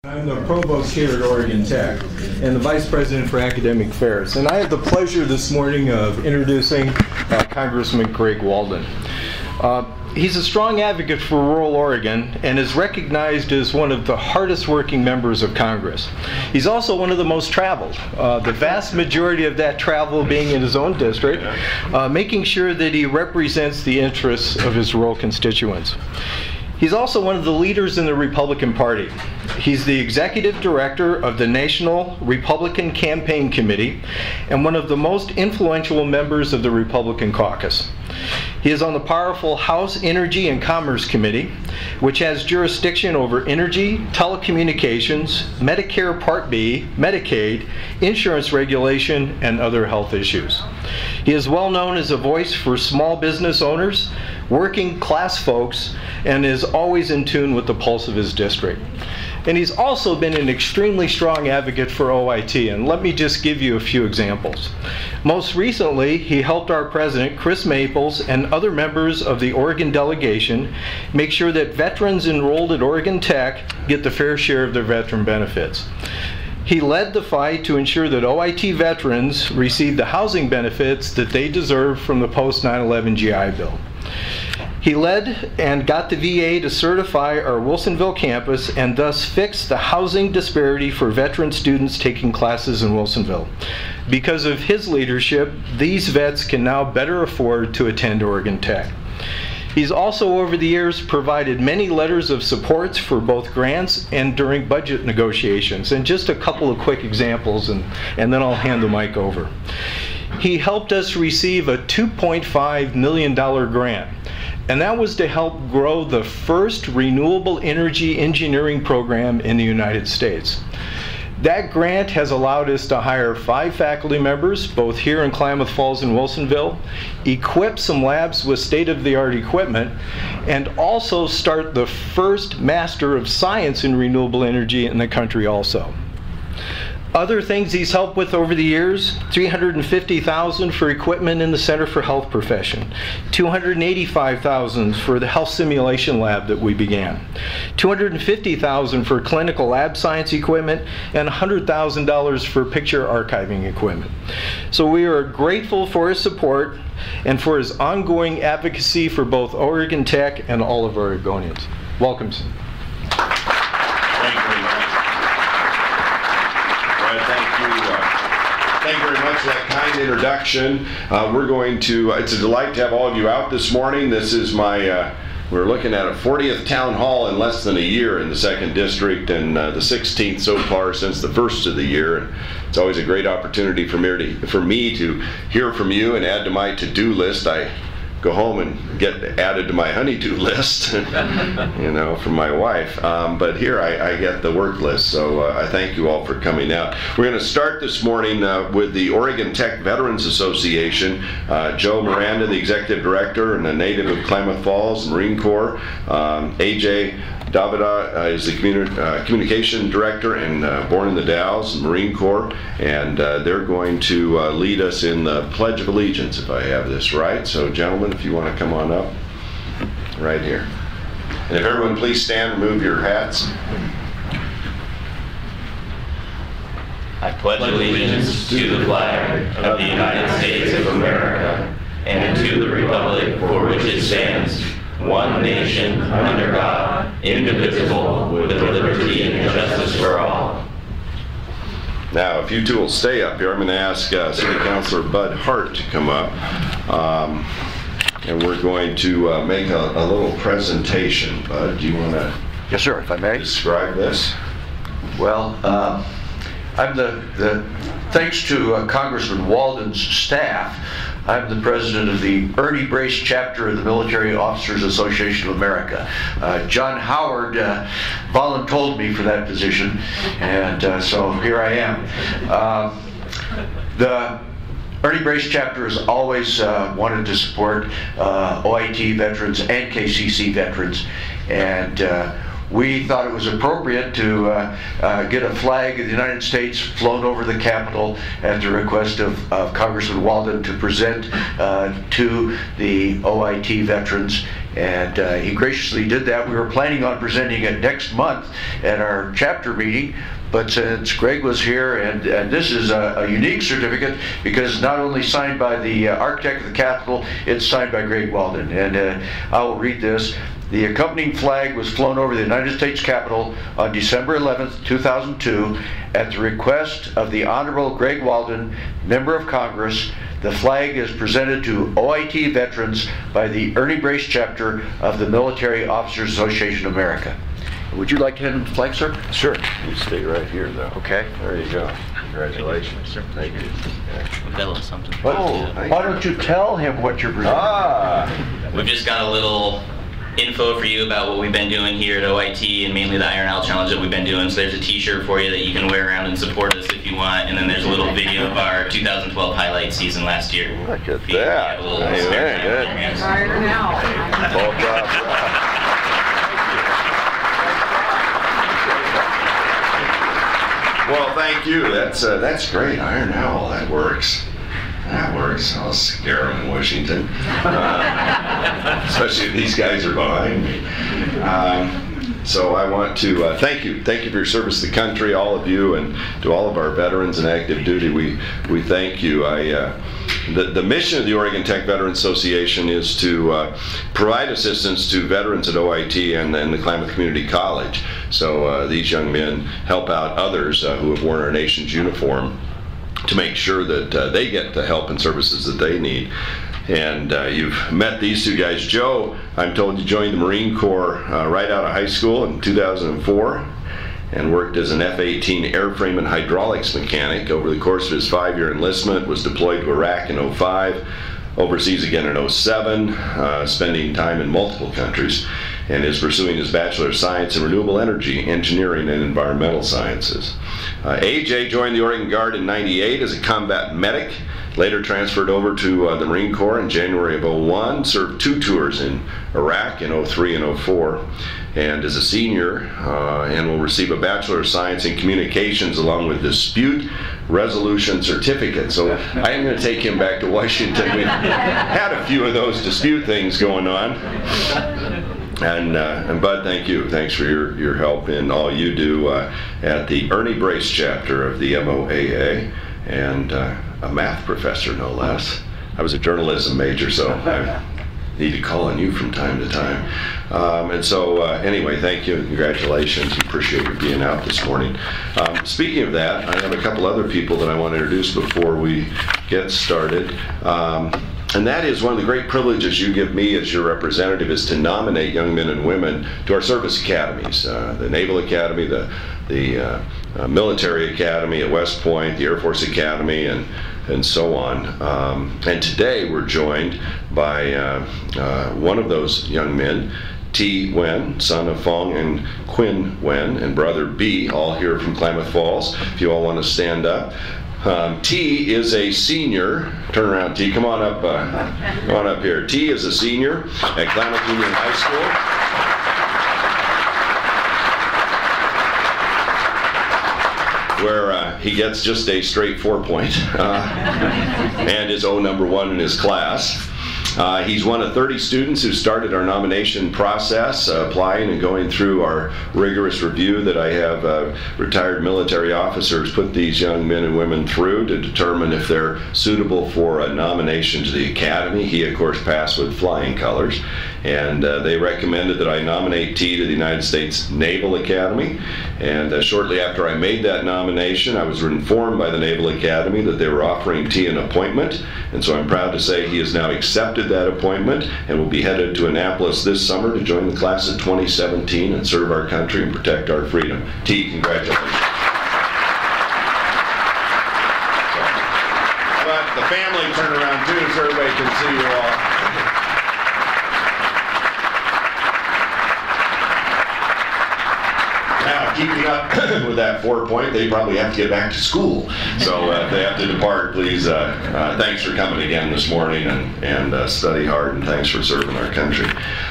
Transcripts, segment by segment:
I'm the provost here at Oregon Tech and the vice president for academic affairs. And I have the pleasure this morning of introducing Congressman Greg Walden. He's a strong advocate for rural Oregon and is recognized as one of the hardest working members of Congress. He's also one of the most traveled, the vast majority of that travel being in his own district, making sure that he represents the interests of his rural constituents. He's also one of the leaders in the Republican Party. He's the executive director of the National Republican Campaign Committee and one of the most influential members of the Republican caucus. He is on the powerful House Energy and Commerce Committee, which has jurisdiction over energy, telecommunications, Medicare Part B, Medicaid, insurance regulation, and other health issues. He is well known as a voice for small business owners, working class folks, and is always in tune with the pulse of his district. And he's also been an extremely strong advocate for OIT, and let me just give you a few examples. Most recently, he helped our president, Chris Maples, and other members of the Oregon delegation make sure that veterans enrolled at Oregon Tech get the fair share of their veteran benefits. He led the fight to ensure that OIT veterans receive the housing benefits that they deserve from the post-9/11 GI Bill. He led and got the VA to certify our Wilsonville campus and thus fix the housing disparity for veteran students taking classes in Wilsonville. Because of his leadership, these vets can now better afford to attend Oregon Tech. He's also over the years provided many letters of support for both grants and during budget negotiations. And just a couple of quick examples and then I'll hand the mic over. He helped us receive a $2.5 million grant. And that was to help grow the first renewable energy engineering program in the United States. That grant has allowed us to hire 5 faculty members, both here in Klamath Falls and Wilsonville, equip some labs with state-of-the-art equipment, and also start the first Master of Science in Renewable Energy in the country also. Other things he's helped with over the years: $350,000 for equipment in the Center for Health Profession, $285,000 for the health simulation lab that we began, $250,000 for clinical lab science equipment, and $100,000 for picture archiving equipment. So we are grateful for his support and for his ongoing advocacy for both Oregon Tech and all of our Oregonians. Welcome, sir. Thank you very much for that kind introduction. It's a delight to have all of you out this morning. This is we're looking at a 40th town hall in less than a year in the 2nd District, and the 16th so far since the first of the year. It's always a great opportunity for me to hear from you and add to my to-do list. I go home and get added to my honey-do list, you know, from my wife. But here I get the work list, so I thank you all for coming out. We're going to start this morning with the Oregon Tech Veterans Association. Joe Miranda, the executive director and a native of Klamath Falls, Marine Corps. AJ Davida is the communication director and born in the Dalles, Marine Corps, and they're going to lead us in the Pledge of Allegiance, if I have this right. So gentlemen, if you want to come on up, right here. And if everyone please stand, remove your hats. I pledge allegiance to the flag of the United States of America and to the republic for which it stands, one nation, under God, indivisible, with liberty and justice for all. Now, if you two will stay up here, I'm going to ask City Councilor Bud Hart to come up. And we're going to make a little presentation. Bud, do you want to Yes, sir, if I may. describe this? Well, thanks to Congressman Walden's staff, I'm the president of the Ernie Brace chapter of the Military Officers Association of America. John Howard voluntold me for that position, and so here I am. The Ernie Brace chapter has always wanted to support OIT veterans and KCC veterans, and we thought it was appropriate to get a flag of the United States flown over the Capitol at the request of Congressman Walden to present to the OIT veterans and he graciously did that. We were planning on presenting it next month at our chapter meeting, but since Greg was here, and this is a unique certificate because not only signed by the architect of the Capitol, it's signed by Greg Walden. And I will read this. The accompanying flag was flown over the United States Capitol on December 11th, 2002, at the request of the Honorable Greg Walden, Member of Congress. The flag is presented to OIT veterans by the Ernie Brace chapter of the Military Officers Association of America. Would you like to hand him the flag, sir? Sure. You stay right here, though. Okay. There you go. Congratulations. Thank you. We've got a little something. Why don't you tell him what you're presenting? We've just got a little info for you about what we've been doing here at OIT, and mainly the Iron Owl Challenge that we've been doing. So there's a t-shirt for you that you can wear around and support us if you want, and then there's a little video of our 2012 highlight season last year. Look at that. Iron Owl. Ball drop. Well, thank you. That's great. Iron Owl, that works. That works. I'll scare them in Washington. Especially if these guys are behind me. So I want to thank you. Thank you for your service to the country, all of you, and to all of our veterans in active duty. We thank you. The mission of the Oregon Tech Veterans Association is to provide assistance to veterans at OIT and the Klamath Community College. So these young men help out others who have worn our nation's uniform to make sure that they get the help and services that they need. And you've met these two guys. Joe, I'm told you joined the Marine Corps right out of high school in 2004 and worked as an F-18 airframe and hydraulics mechanic. Over the course of his 5-year enlistment, was deployed to Iraq in 05, overseas again in 07, spending time in multiple countries, and is pursuing his Bachelor of Science in Renewable Energy, Engineering, and Environmental Sciences. AJ joined the Oregon Guard in 98 as a combat medic, later transferred over to the Marine Corps in January of 01, served 2 tours in Iraq in 03 and 04, and is a senior and will receive a Bachelor of Science in Communications along with Dispute Resolution Certificate. So I am going to take him back to Washington. We've had a few of those dispute things going on. And Bud, thank you. Thanks for your help in all you do at the Ernie Brace chapter of the MOAA, and a math professor, no less. I was a journalism major, so I need to call on you from time to time. And so anyway, thank you and congratulations. We appreciate you being out this morning. Speaking of that, I have a couple other people that I want to introduce before we get started. And that is one of the great privileges you give me as your representative, is to nominate young men and women to our service academies, the Naval Academy, the Military Academy at West Point, the Air Force Academy, and so on. And today we're joined by one of those young men, T. Wen, son of Fong and Quinn Wen, and brother B, all here from Klamath Falls. If you all want to stand up. T is a senior. Turn around, T. Come on up. Come on up here. T is a senior at Klamath Union High School, where he gets just a straight 4-point and is #1 in his class. He's one of 30 students who started our nomination process, applying and going through our rigorous review that I have retired military officers put these young men and women through to determine if they're suitable for a nomination to the Academy. He, of course, passed with flying colors, and they recommended that I nominate T to the United States Naval Academy. And shortly after I made that nomination, I was informed by the Naval Academy that they were offering T an appointment, and so I'm proud to say he has now accepted that appointment and will be headed to Annapolis this summer to join the class of 2017 and serve our country and protect our freedom. T, congratulations. But the family turn around too so everybody can see you all. Now, keeping up with that 4-point, they probably have to get back to school. So if they have to depart, please, thanks for coming again this morning, and study hard, and thanks for serving our country.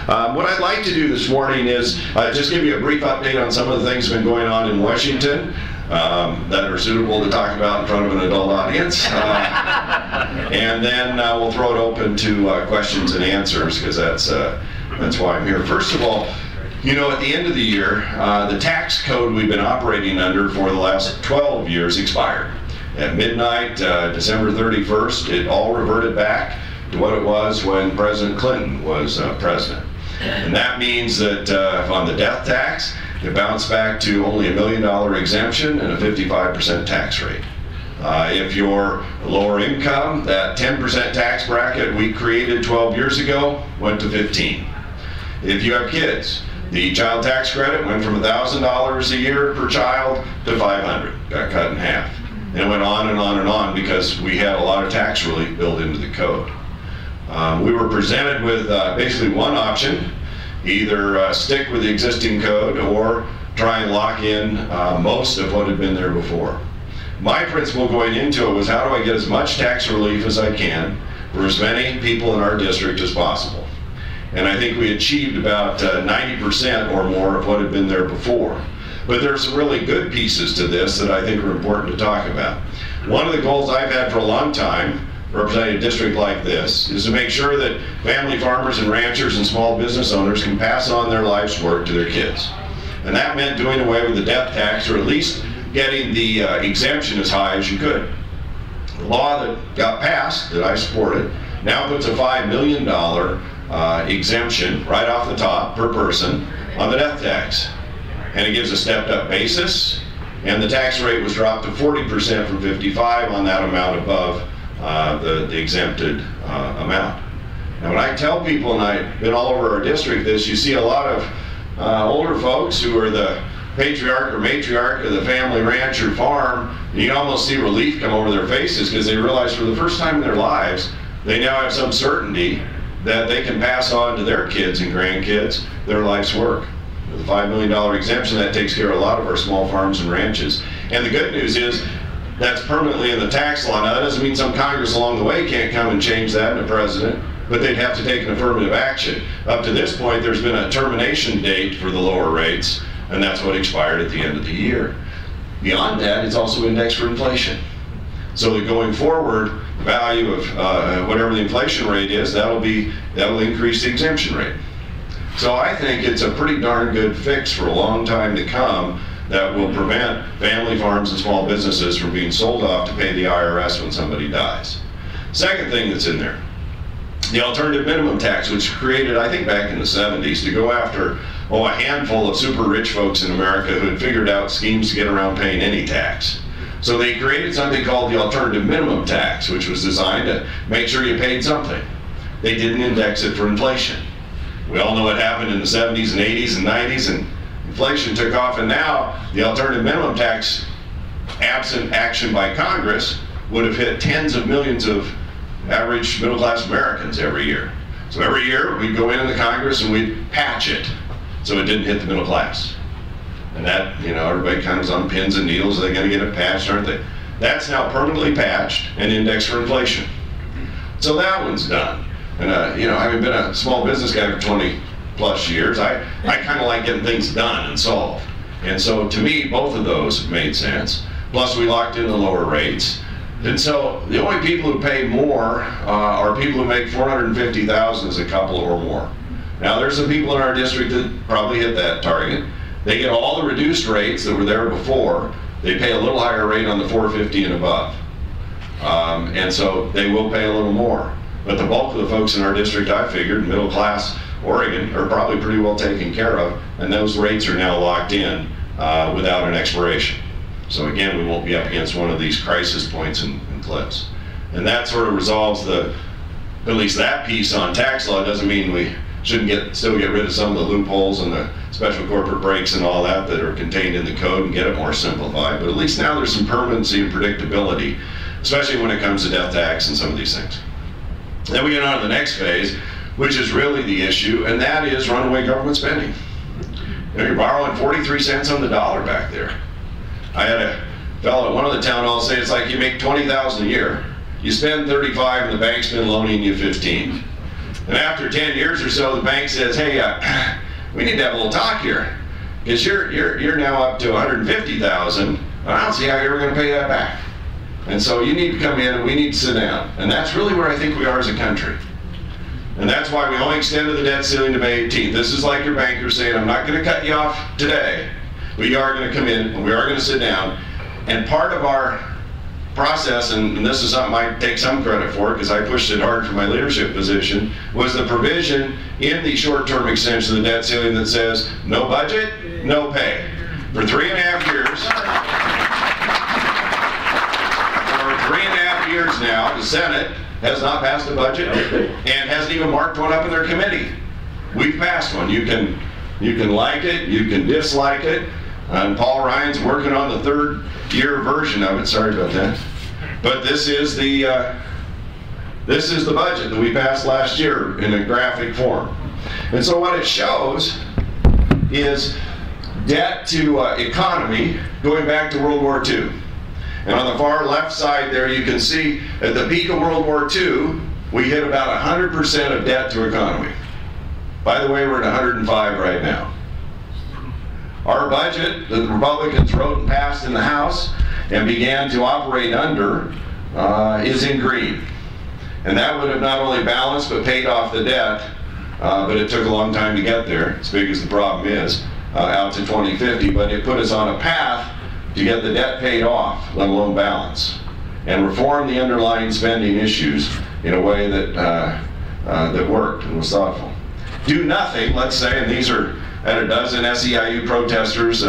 What I'd like to do this morning is just give you a brief update on some of the things that have been going on in Washington that are suitable to talk about in front of an adult audience. And then we'll throw it open to questions and answers, because that's That's why I'm here. First of all, you know, at the end of the year, the tax code we've been operating under for the last 12 years expired. At midnight, December 31st, it all reverted back to what it was when President Clinton was president. And that means that on the death tax, it bounced back to only $1 million exemption and a 55% tax rate. If you're lower income, that 10% tax bracket we created 12 years ago went to 15. If you have kids, the child tax credit went from $1,000 a year per child to $500, got cut in half. And it went on and on and on because we had a lot of tax relief built into the code. We were presented with basically one option, either stick with the existing code or try and lock in most of what had been there before. My principle going into it was, how do I get as much tax relief as I can for as many people in our district as possible? And I think we achieved about 90% or more of what had been there before. But there are some really good pieces to this that I think are important to talk about. One of the goals I've had for a long time, representing a district like this, is to make sure that family farmers and ranchers and small business owners can pass on their life's work to their kids. And that meant doing away with the death tax, or at least getting the exemption as high as you could. The law that got passed, that I supported, now puts a $5 million exemption right off the top per person on the death tax. And it gives a stepped up basis, and the tax rate was dropped to 40% from 55 on that amount above the exempted amount. Now when I tell people, and I've been all over our district this, you see a lot of older folks who are the patriarch or matriarch of the family ranch or farm, and you can almost see relief come over their faces because they realize for the first time in their lives, they now have some certainty that they can pass on to their kids and grandkids their life's work. With a $5 million exemption, that takes care of a lot of our small farms and ranches. And the good news is that's permanently in the tax law. Now that doesn't mean some Congress along the way can't come and change that, and a president, but they'd have to take an affirmative action. Up to this point, there's been a termination date for the lower rates, and that's what expired at the end of the year. Beyond that, it's also indexed for inflation. So that going forward, value of whatever the inflation rate is, that'll increase the exemption rate. So I think it's a pretty darn good fix for a long time to come that will prevent family farms and small businesses from being sold off to pay the IRS when somebody dies. Second thing that's in there, the alternative minimum tax, which created, I think, back in the 70s to go after a handful of super rich folks in America who had figured out schemes to get around paying any tax. So they created something called the alternative minimum tax, which was designed to make sure you paid something. They didn't index it for inflation. We all know what happened in the 70s and 80s and 90s, and inflation took off, and now the alternative minimum tax, absent action by Congress, would have hit tens of millions of average middle-class Americans every year. So every year we'd go into the Congress and we'd patch it so it didn't hit the middle class. And that, you know, everybody kind of is on pins and needles. Are they going to get it patched, aren't they? That's now permanently patched and indexed for inflation. So that one's done. And you know, having been a small business guy for 20 plus years, I kind of like getting things done and solved. And so to me, both of those made sense. Plus we locked in the lower rates. And so the only people who pay more are people who make $450,000 as a couple or more. Now there's some people in our district that probably hit that target. They get all the reduced rates that were there before. They pay a little higher rate on the 450 and above. And so they will pay a little more. But the bulk of the folks in our district, I figured, middle class Oregon, are probably pretty well taken care of, and those rates are now locked in without an expiration. So again, we won't be up against one of these crisis points and cliffs. And that sort of resolves at least that piece on tax law. Doesn't mean we shouldn't still get rid of some of the loopholes and the special corporate breaks and all that are contained in the code and get it more simplified. But at least now there's some permanency and predictability, especially when it comes to death tax and some of these things. Then we get on to the next phase, which is really the issue, and that is runaway government spending. You know, you're borrowing 43 cents on the dollar back there. I had a fellow at one of the town halls say it's like you make $20,000 a year, you spend 35 and the bank's been loaning you 15. And after 10 years or so, the bank says, hey, we need to have a little talk here, because you're now up to 150,000, and I don't see how you're ever going to pay that back. And so you need to come in and we need to sit down. And that's really where I think we are as a country. And that's why we only extended the debt ceiling to May 18th. This is like your banker saying, I'm not going to cut you off today, but you are going to come in and we are going to sit down. And part of our process, and this is something I take some credit for because I pushed it hard for my leadership position, was the provision in the short-term extension of the debt ceiling that says no budget, no pay. For 3.5 years, now, the Senate has not passed a budget and hasn't even marked one up in their committee. We've passed one. You can like it, you can dislike it, and Paul Ryan's working on the 3rd year version of it. Sorry about that. But this is the budget that we passed last year in a graphic form. And so what it shows is debt to economy going back to World War II. And on the far left side there, you can see at the peak of World War II, we hit about 100% of debt to economy. By the way, we're at 105 right now. Our budget that the Republicans wrote and passed in the House and began to operate under is in green. And that would have not only balanced but paid off the debt, but it took a long time to get there, as big as the problem is, out to 2050, but it put us on a path to get the debt paid off, let alone balance, and reform the underlying spending issues in a way that that worked and was thoughtful. Do nothing, let's say, and these are at a dozen SEIU protesters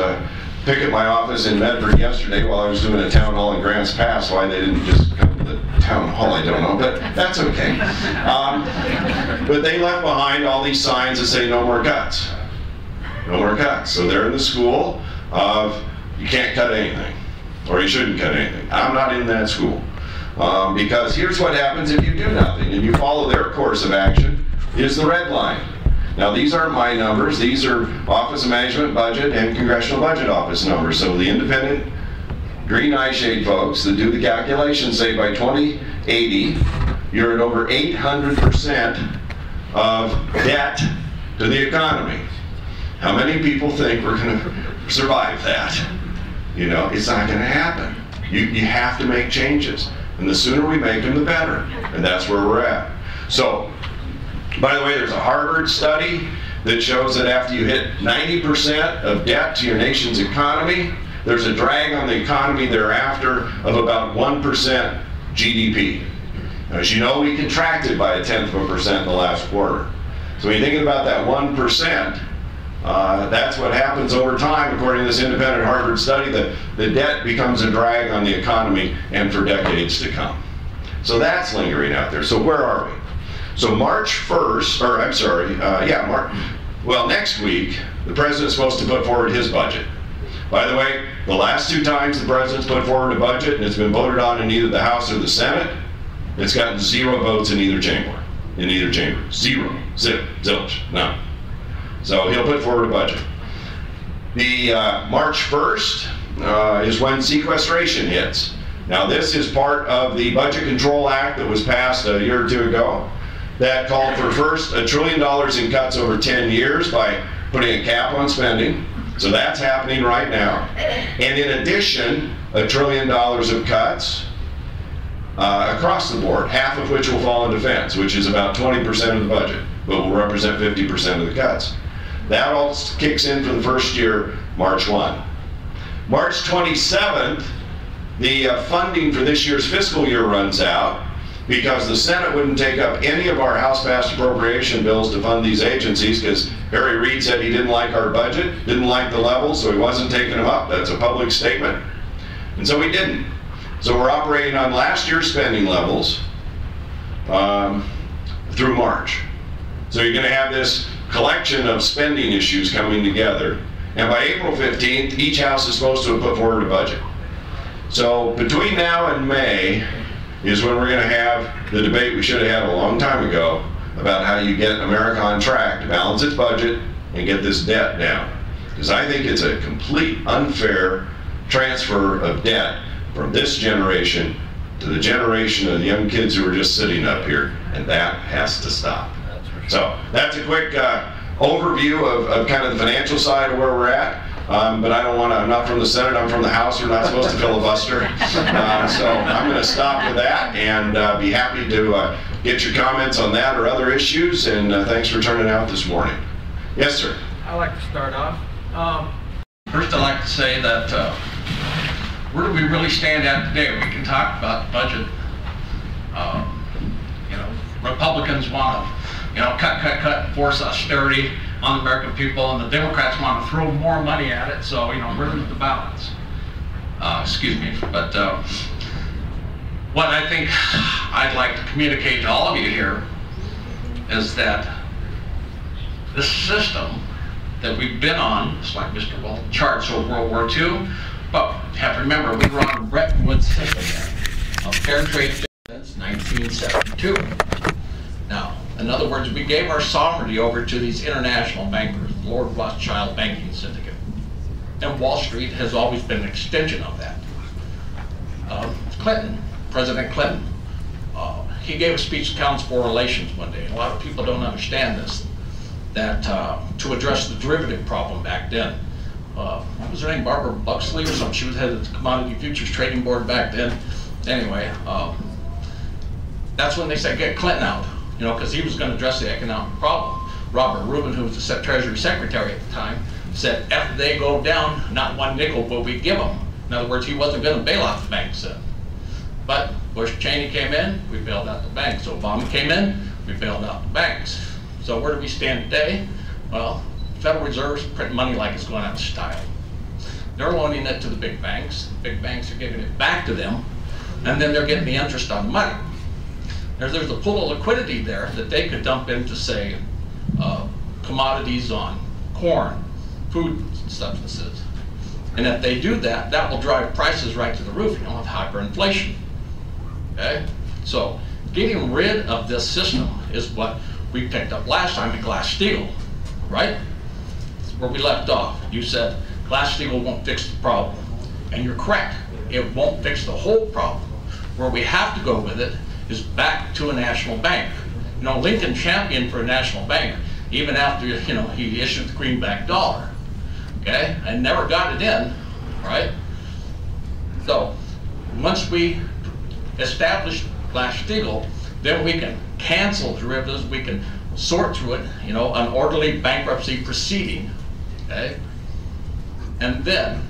picket my office in Medford yesterday while I was doing a town hall in Grants Pass. Why they didn't just come to the town hall, I don't know, but that's okay. But they left behind all these signs that say no more cuts. No more cuts. So they're in the school of you can't cut anything, or you shouldn't cut anything. I'm not in that school. Because here's what happens if you do nothing and you follow their course of action, is the red line. Now these aren't my numbers, these are Office of Management Budget and Congressional Budget Office numbers. So the independent green eye shade folks that do the calculations say by 2080, you're at over 800% of debt to the economy. How many people think we're going to survive that? You know, it's not going to happen. You have to make changes. And the sooner we make them, the better. And that's where we're at. So, by the way, there's a Harvard study that shows that after you hit 90% of debt to your nation's economy, there's a drag on the economy thereafter of about 1% GDP. As you know, we contracted by 0.1% in the last quarter. So when you're thinking about that 1%, that's what happens over time, according to this independent Harvard study, that the debt becomes a drag on the economy and for decades to come. So that's lingering out there. So where are we? So March 1st, or I'm sorry, well, next week, the president's supposed to put forward his budget. By the way, the last 2 times the president's put forward a budget and it's been voted on in either the House or the Senate, it's gotten 0 votes in either chamber. Zero. Zip. Zilch. None. So he'll put forward a budget. The March 1st is when sequestration hits. Now this is part of the Budget Control Act that was passed a year or 2 ago that called for first $1 trillion in cuts over 10 years by putting a cap on spending. So that's happening right now. And in addition, $1 trillion of cuts across the board, half of which will fall in defense, which is about 20% of the budget, but will represent 50% of the cuts. That all kicks in for the first year, March 1. March 27th, the funding for this year's fiscal year runs out because the Senate wouldn't take up any of our House-passed appropriation bills to fund these agencies because Harry Reid said he didn't like our budget, didn't like the levels, so he wasn't taking them up. That's a public statement. And so we didn't. So we're operating on last year's spending levels through March. So you're going to have this collection of spending issues coming together. And by April 15th, each House is supposed to have put forward a budget. So between now and May is when we're going to have the debate we should have had a long time ago about how you get America on track to balance its budget and get this debt down. Because I think it's a complete unfair transfer of debt from this generation to the generation of the young kids who are just sitting up here, and that has to stop. So that's a quick overview of kind of the financial side of where we're at. But I don't want to, I'm not from the Senate, I'm from the House, we're not supposed to filibuster. So I'm going to stop with that and be happy to get your comments on that or other issues, and thanks for turning out this morning. Yes, sir. I'd like to start off. First, I'd like to say that where do we really stand at today? We can talk about the budget. Republicans want to, cut, force austerity on the American people, and the Democrats want to throw more money at it. So, where's the balance? Excuse me, but what I think I'd like to communicate to all of you here is that this system that we've been on, it's like Mr. Walden charts of World War II, but you have to remember we were on a Bretton Woods system there of fair trade since 1972. Now, in other words, we gave our sovereignty over to these international bankers, Lord Rothschild banking syndicate. And Wall Street has always been an extension of that. President Clinton, he gave a speech to Council for Relations one day. A lot of people don't understand this, that to address the derivative problem back then. What was her name, Barbara Buxley or something? She was head of the Commodity Futures Trading Board back then. Anyway, that's when they said get Clinton out, because he was going to address the economic problem. Robert Rubin, who was the Treasury Secretary at the time, said if they go down, not one nickel will we give them. In other words, he wasn't going to bail out the banks then. But Bush Cheney came in, we bailed out the banks. Obama came in, we bailed out the banks. So where do we stand today? Well, Federal Reserve's printing money like it's going out of style. They're loaning it to the big banks. The big banks are giving it back to them, and then they're getting the interest on the money. There's a pool of liquidity there that they could dump into, say, commodities on corn, food substances. And if they do that, that will drive prices right to the roof, with hyperinflation. Okay? So getting rid of this system is what we picked up last time at Glass-Steagall, right? Where we left off. You said Glass-Steagall won't fix the problem. And you're correct. It won't fix the whole problem. Where we have to go with it is back to a national bank. Lincoln championed for a national bank even after, he issued the greenback dollar. Okay? And never got it in, right? So once we establish Glass-Steagall, then we can cancel derivatives, we can sort through it, an orderly bankruptcy proceeding, okay? And then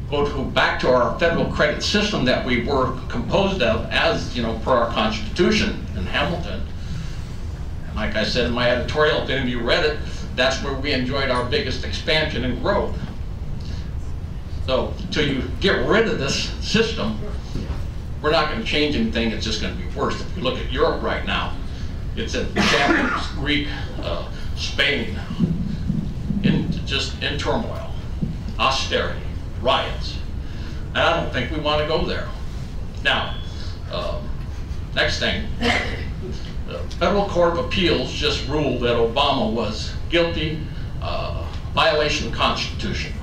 go back to our federal credit system that we were composed of as, per our Constitution in Hamilton. And like I said in my editorial, if any of you read it, that's where we enjoyed our biggest expansion and growth. So till you get rid of this system, we're not going to change anything, it's just going to be worse. If you look at Europe right now, it's in shambles, Greek, Spain, just in turmoil, austerity, riots. And I don't think we want to go there. Now, next thing, the Federal Court of Appeals just ruled that Obama was guilty, violation of the Constitution,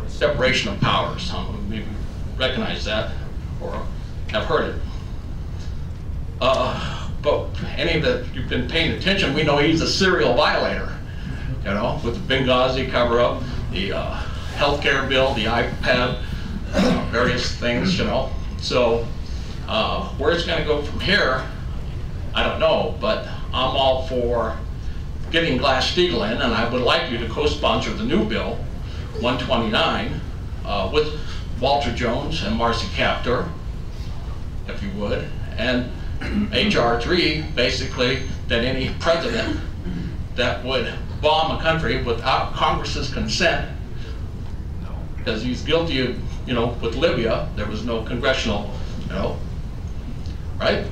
separation of powers. Maybe recognize that or have heard it. But any that you've been paying attention, we know he's a serial violator, with the Benghazi cover-up, the healthcare bill, the iPad, various things, So where it's going to go from here, I don't know, but I'm all for getting Glass-Steagall in, and I would like you to co-sponsor the new bill, 129, with Walter Jones and Marcy Kaptur, if you would, and H.R. 3, basically, that any president that would bomb a country without Congress's consent, because he's guilty of, with Libya, there was no congressional, right?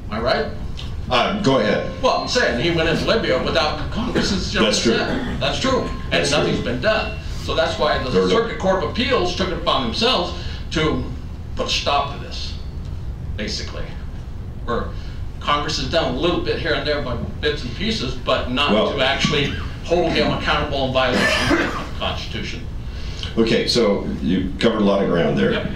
Am I right? Go ahead. Well, I'm saying he went into Libya without Congress's consent. That's true. That's true. And nothing's been done. So that's why the Circuit Court of Appeals took it upon themselves to put a stop to this, basically. Where Congress has done a little bit here and there by bits and pieces, but not to actually hold him accountable in violation of the Constitution. Okay, so you covered a lot of ground there.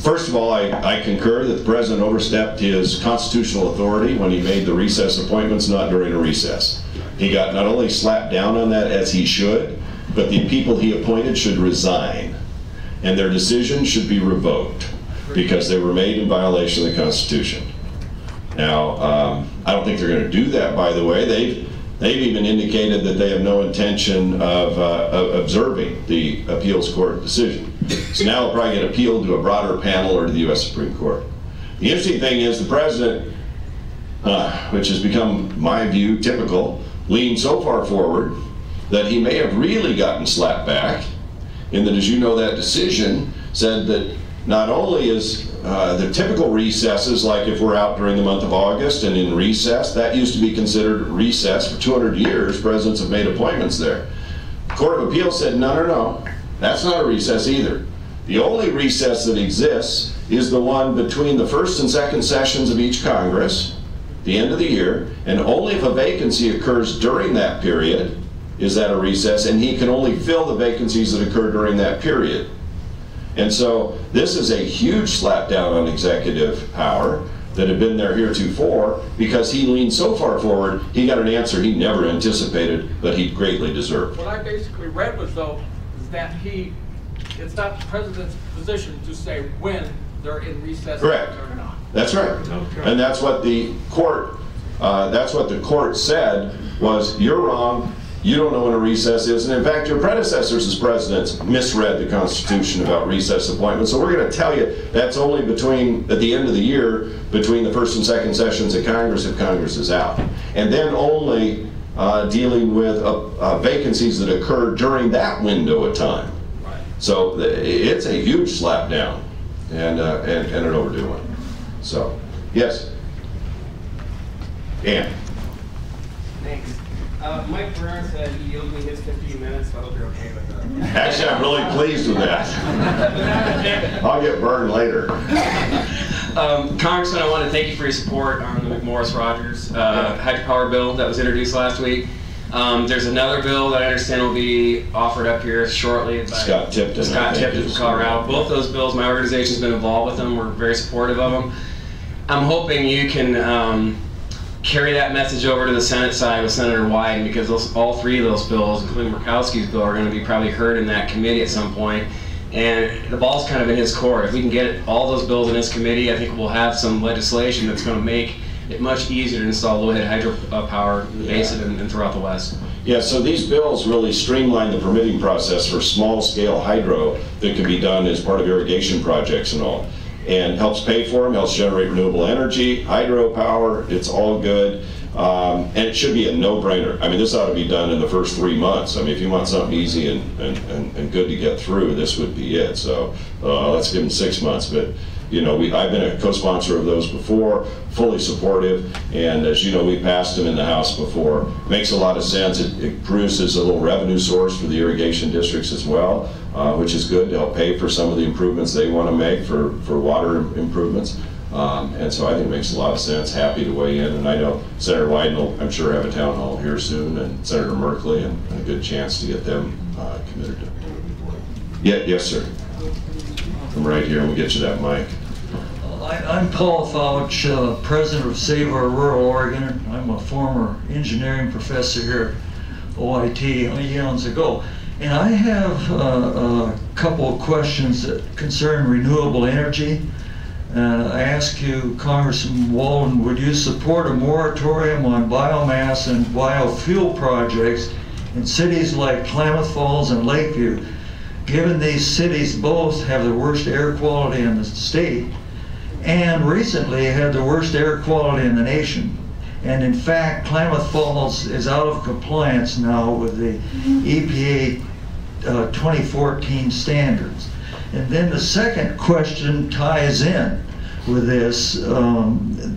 First of all, I concur that the President overstepped his constitutional authority when he made the recess appointments not during a recess. He got not only slapped down on that as he should, but the people he appointed should resign, and their decision should be revoked. because they were made in violation of the Constitution. Now, I don't think they're going to do that, by the way. They've even indicated that they have no intention of observing the appeals court decision. So now it'll probably get appealed to a broader panel or to the U.S. Supreme Court. The interesting thing is the president, which has become, in my view, typical, leaned so far forward that he may have really gotten slapped back, in that, as you know, that decision said that not only is the typical recesses, like if we're out during the month of August and in recess, that used to be considered recess. For 200 years, presidents have made appointments there. The Court of Appeals said, no, no, no, that's not a recess either. The only recess that exists is the one between the first and second sessions of each Congress, the end of the year, and only if a vacancy occurs during that period is that a recess, and he can only fill the vacancies that occur during that period. And so this is a huge slap down on executive power that had been there heretofore, because he leaned so far forward, he got an answer he never anticipated, but he greatly deserved. What I basically read was, though, is that it's not the president's position to say when they're in recess Correct. or not. That's right. Okay. And that's what the court said was, you're wrong. You don't know when a recess is, and in fact, your predecessors as presidents misread the Constitution about recess appointments. So we're going to tell you that's only at the end of the year, between the first and second sessions of Congress, if Congress is out, and then only dealing with vacancies that occur during that window of time. Right. So it's a huge slap down, and an overdue one. So, yes, Dan. Thanks. Mike Burns said he yielded me his 15 minutes, so I hope you're okay with that. Actually, I'm really pleased with that. I'll get burned later. Congressman, I want to thank you for your support on the McMorris-Rogers hydropower bill that was introduced last week. There's another bill that I understand will be offered up here shortly by Scott Tipton from Colorado. Both those bills, my organization's been involved with them. We're very supportive of them. I'm hoping you can carry that message over to the Senate side with Senator Wyden, because all three of those bills, including Murkowski's bill, are going to be probably heard in that committee at some point. And the ball's kind of in his court. If we can get all those bills in his committee, I think we'll have some legislation that's going to make it much easier to install low-head hydropower in the basin and throughout the West. Yeah, so these bills really streamline the permitting process for small-scale hydro that can be done as part of irrigation projects and all. And helps pay for them, helps generate renewable energy, hydropower, it's all good. And it should be a no-brainer. I mean, this ought to be done in the first 3 months. I mean, if you want something easy and good to get through, this would be it. So let's give them 6 months. But you know, I've been a co-sponsor of those before, fully supportive, and as you know, we passed them in the House before. Makes a lot of sense. It produces a little revenue source for the irrigation districts as well, which is good to help pay for some of the improvements they want to make for water improvements. And so I think it makes a lot of sense. Happy to weigh in, and I know Senator Wyden will, I'm sure, have a town hall here soon, and Senator Merkley, and a good chance to get them committed to it. Yeah, yes, sir. Come right here, and we'll get you that mic. I'm Paul Fouch, president of Save Our Rural Oregon. I'm a former engineering professor here at OIT eons ago. And I have a couple of questions that concern renewable energy. I ask you, Congressman Walden, would you support a moratorium on biomass and biofuel projects in cities like Klamath Falls and Lakeview, given these cities both have the worst air quality in the state and recently had the worst air quality in the nation? And in fact, Klamath Falls is out of compliance now with the EPA 2014 standards. And then the second question ties in with this.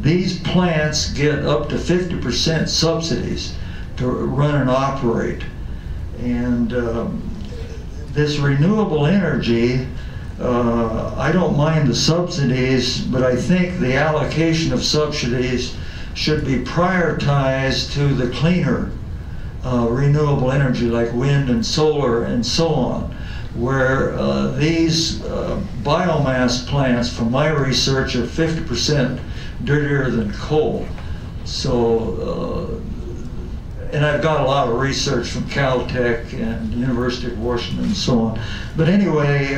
These plants get up to 50% subsidies to run and operate. And this renewable energy, I don't mind the subsidies, but I think the allocation of subsidies should be prioritized to the cleaner renewable energy like wind and solar and so on, where these biomass plants, from my research, are 50% dirtier than coal. So, and I've got a lot of research from Caltech and the University of Washington and so on. But anyway,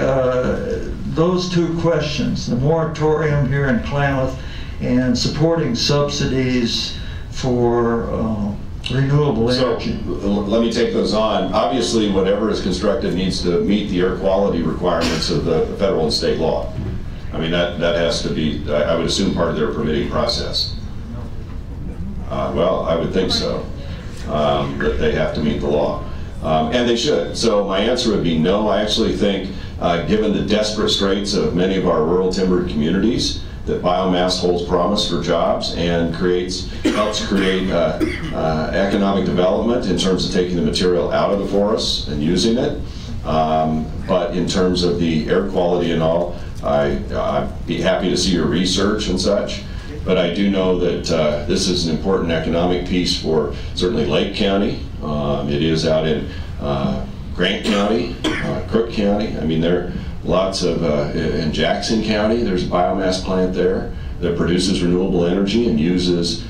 those two questions, the moratorium here in Klamath and supporting subsidies for renewable energy. So let me take those on. Obviously, whatever is constructed needs to meet the air quality requirements of the federal and state law. I mean, that has to be, I would assume, part of their permitting process. Well, I would think so, that they have to meet the law. And they should. So my answer would be no. I actually think, given the desperate straits of many of our rural timbered communities, that biomass holds promise for jobs and helps create economic development in terms of taking the material out of the forests and using it. But in terms of the air quality and all, I'd be happy to see your research and such. But I do know that this is an important economic piece for certainly Lake County. It is out in Grant County, Crook County. I mean, there are lots of, in Jackson County, there's a biomass plant there that produces renewable energy and uses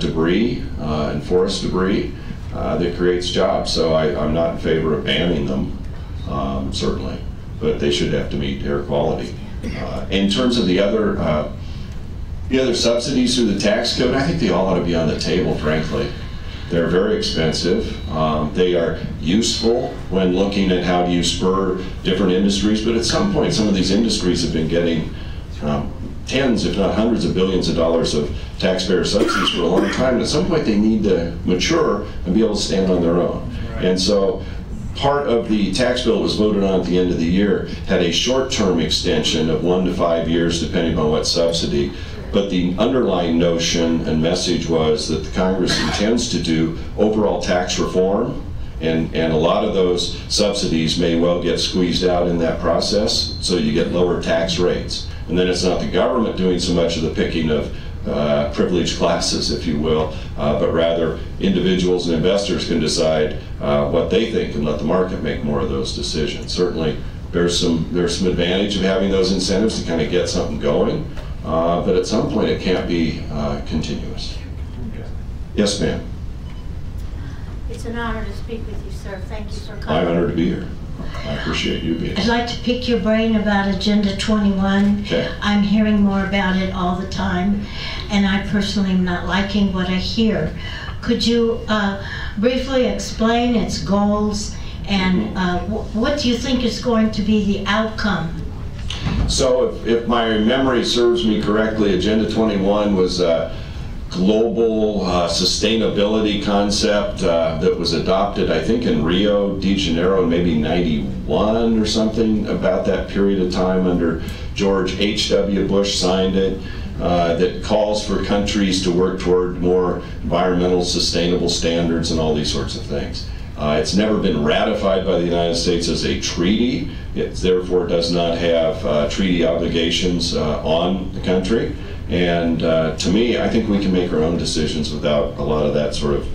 debris and forest debris that creates jobs. So I'm not in favor of banning them, certainly, but they should have to meet air quality. In terms of the other subsidies through the tax code, I think they all ought to be on the table, frankly. They're very expensive. They are useful when looking at how do you spur different industries, but at some point some of these industries have been getting tens, if not hundreds of billions of dollars of taxpayer subsidies for a long time, and at some point they need to mature and be able to stand on their own. And so part of the tax bill that was voted on at the end of the year had a short-term extension of 1 to 5 years depending on what subsidy. But the underlying notion and message was that the Congress intends to do overall tax reform, and a lot of those subsidies may well get squeezed out in that process, so you get lower tax rates. And then it's not the government doing so much of the picking of privileged classes, if you will, but rather individuals and investors can decide what they think and let the market make more of those decisions. Certainly there's some advantage of having those incentives to kind of get something going. But at some point it can't be continuous. Yes, ma'am. It's an honor to speak with you, sir. Thank you for coming. I'm honored to be here. I appreciate you being here. I'd like to pick your brain about Agenda 21. Okay. I'm hearing more about it all the time, and I personally am not liking what I hear. Could you briefly explain its goals and what do you think is going to be the outcome? So if my memory serves me correctly, Agenda 21 was a global sustainability concept that was adopted, I think, in Rio de Janeiro in maybe '91 or something, about that period of time, under George H.W. Bush signed it, that calls for countries to work toward more environmental sustainable standards and all these sorts of things. It's never been ratified by the United States as a treaty. It therefore does not have treaty obligations on the country. And to me, I think we can make our own decisions without a lot of that sort of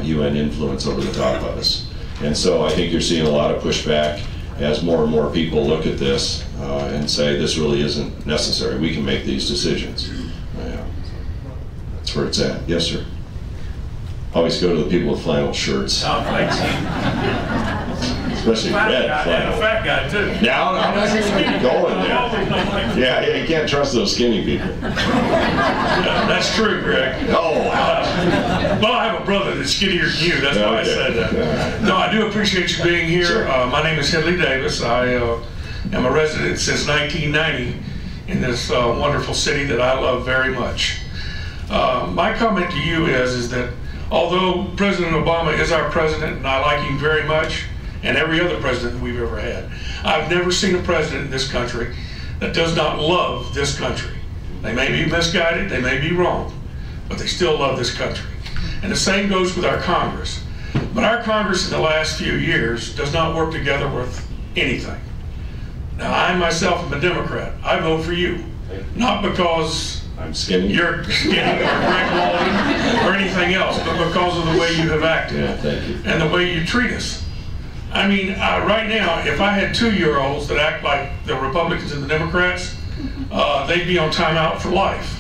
UN influence over the top of us. And so I think you're seeing a lot of pushback as more and more people look at this and say this really isn't necessary. We can make these decisions. That's where it's at. Yes, sir. Always go to the people with flannel shirts. Oh, thanks. Especially red flannel. And a fat guy, too. Now, going there. Yeah, you can't trust those skinny people. Yeah, that's true, Greg. Oh, well, I have a brother that's skinnier than you. That's why I said that. No, I do appreciate you being here. Sure. My name is Hedley Davis. I am a resident since 1990 in this wonderful city that I love very much. My comment to you is that although President Obama is our president, and I like him very much, and every other president that we've ever had, I've never seen a president in this country that does not love this country. They may be misguided, they may be wrong, but they still love this country. And the same goes with our Congress. But our Congress in the last few years does not work together with anything. Now, I myself am a Democrat. I vote for you, not because I'm skinny. You're skinny or Greg Walden or anything else, but because of the way you have acted. Yeah, thank you. And the way you treat us. I mean, right now, if I had 2-year-olds that act like the Republicans and the Democrats, they'd be on timeout for life.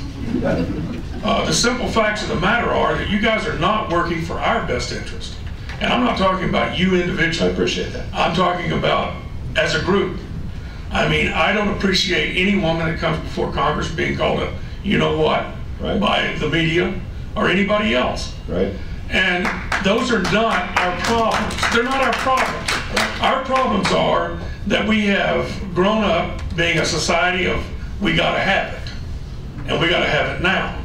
The simple facts of the matter are that you guys are not working for our best interest. And I'm not talking about you individually. I appreciate that. I'm talking about as a group. I mean, I don't appreciate any woman that comes before Congress being called a you know what by the media or anybody else. Right. And those are not our problems. They're not our problems. Our problems are that we have grown up being a society of we gotta have it. And we gotta have it now.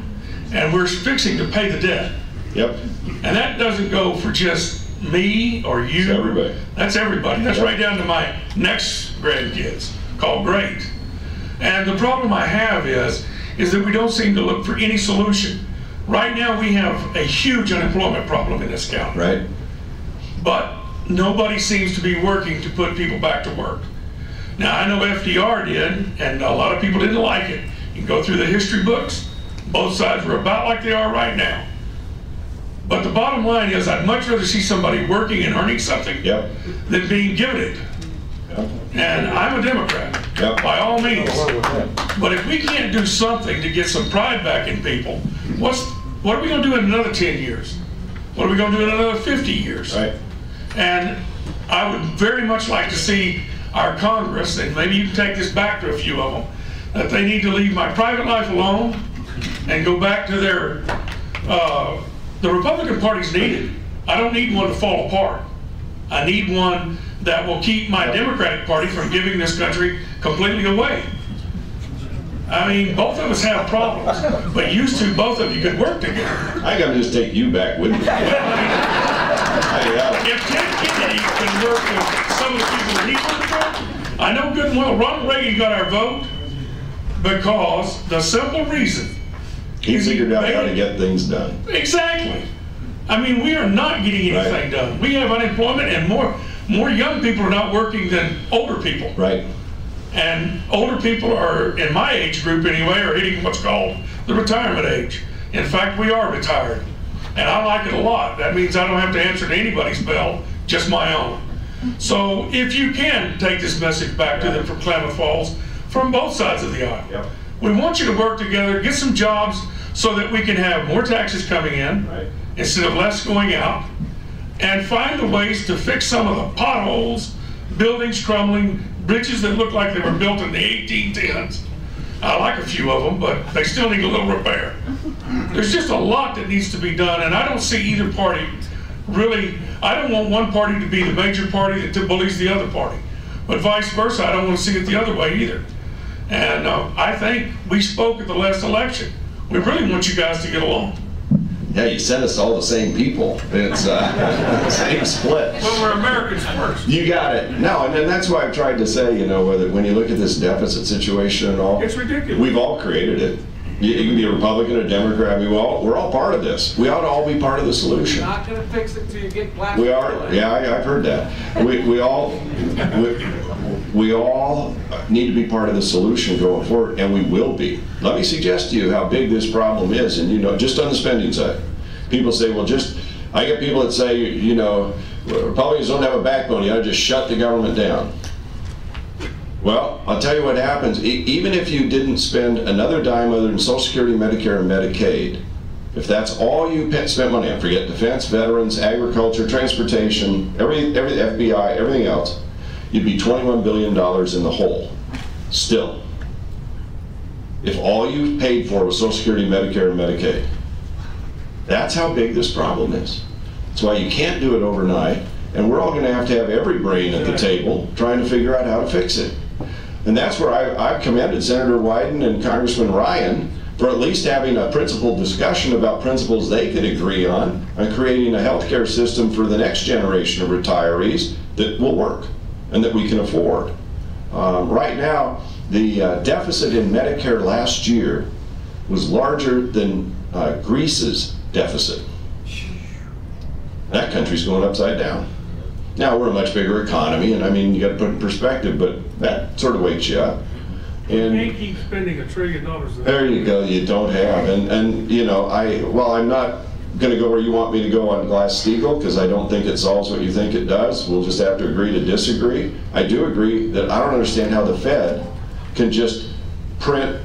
And we're fixing to pay the debt. Yep. And that doesn't go for just me or you. It's everybody. That's everybody. That's right down to my next grandkids, called great. And the problem I have is that we don't seem to look for any solution. Right now we have a huge unemployment problem in this county. Right. But nobody seems to be working to put people back to work. Now I know FDR did, and a lot of people didn't like it. You can go through the history books. Both sides were about like they are right now. But the bottom line is I'd much rather see somebody working and earning something than being given it. Yep. And I'm a Democrat, by all means. But if we can't do something to get some pride back in people, what are we going to do in another 10 years? What are we going to do in another 50 years? Right. And I would very much like to see our Congress, and maybe you can take this back to a few of them, that they need to leave my private life alone and go back to their, the Republican Party's needed. I don't need one to fall apart. I need one that will keep my Democratic Party from giving this country completely away. I mean, both of us have problems, but used to, both of you could work together. I gotta just take you back with me. If Ted Kennedy can work with some of the people that he worked with, I know good and well Ronald Reagan got our vote because the simple reason he figured out how to get things done. Exactly. I mean, we are not getting anything done. We have unemployment, and more young people are not working than older people. Right. And older people are, in my age group anyway, are hitting what's called the retirement age. In fact, we are retired. And I like it a lot. That means I don't have to answer to anybody's bell, just my own. So if you can take this message back to them from Klamath Falls, from both sides of the aisle. We want you to work together, get some jobs so that we can have more taxes coming in instead of less going out, and find the ways to fix some of the potholes, buildings crumbling, bridges that look like they were built in the 1810s. I like a few of them, but they still need a little repair. There's just a lot that needs to be done, and I don't see either party really. I don't want one party to be the major party that bullies the other party, but vice versa, I don't want to see it the other way either. And I think we spoke at the last election. We really want you guys to get along. Yeah, you sent us all the same people. It's same split. Well, we're Americans first. You got it. No, and then that's why I've tried to say, you know, whether when you look at this deficit situation and all, it's ridiculous. We've all created it. You can be a Republican or Democrat. We're all part of this. We ought to all be part of the solution. You're not going to fix it till you get black. We are. Yeah, I've heard that. We all need to be part of the solution going forward, and we will be. Let me suggest to you how big this problem is, and you know, just on the spending side. People say, well, I get people that say, you know, Republicans don't have a backbone, you ought to just shut the government down. Well, I'll tell you what happens. Even if you didn't spend another dime other than Social Security, Medicare, and Medicaid, if that's all you spent money on, forget defense, veterans, agriculture, transportation, every FBI, everything else, you'd be $21 billion in the hole, still. If all you paid for was Social Security, Medicare, and Medicaid. That's how big this problem is. That's why you can't do it overnight, and we're all going to have every brain at the table trying to figure out how to fix it. And that's where I've commended Senator Walden and Congressman Ryan for at least having a principled discussion about principles they could agree on creating a healthcare system for the next generation of retirees that will work and that we can afford. Right now, the deficit in Medicare last year was larger than Greece's deficit. That country's going upside down. Now we're a much bigger economy, and I mean, you got to put it in perspective, but that sort of wakes you up. And you can't keep spending $1 trillion. There you go. You don't have, and you know, I'm not going to go where you want me to go on Glass-Steagall because I don't think it solves what you think it does. We'll just have to agree to disagree. I do agree that I don't understand how the Fed can just print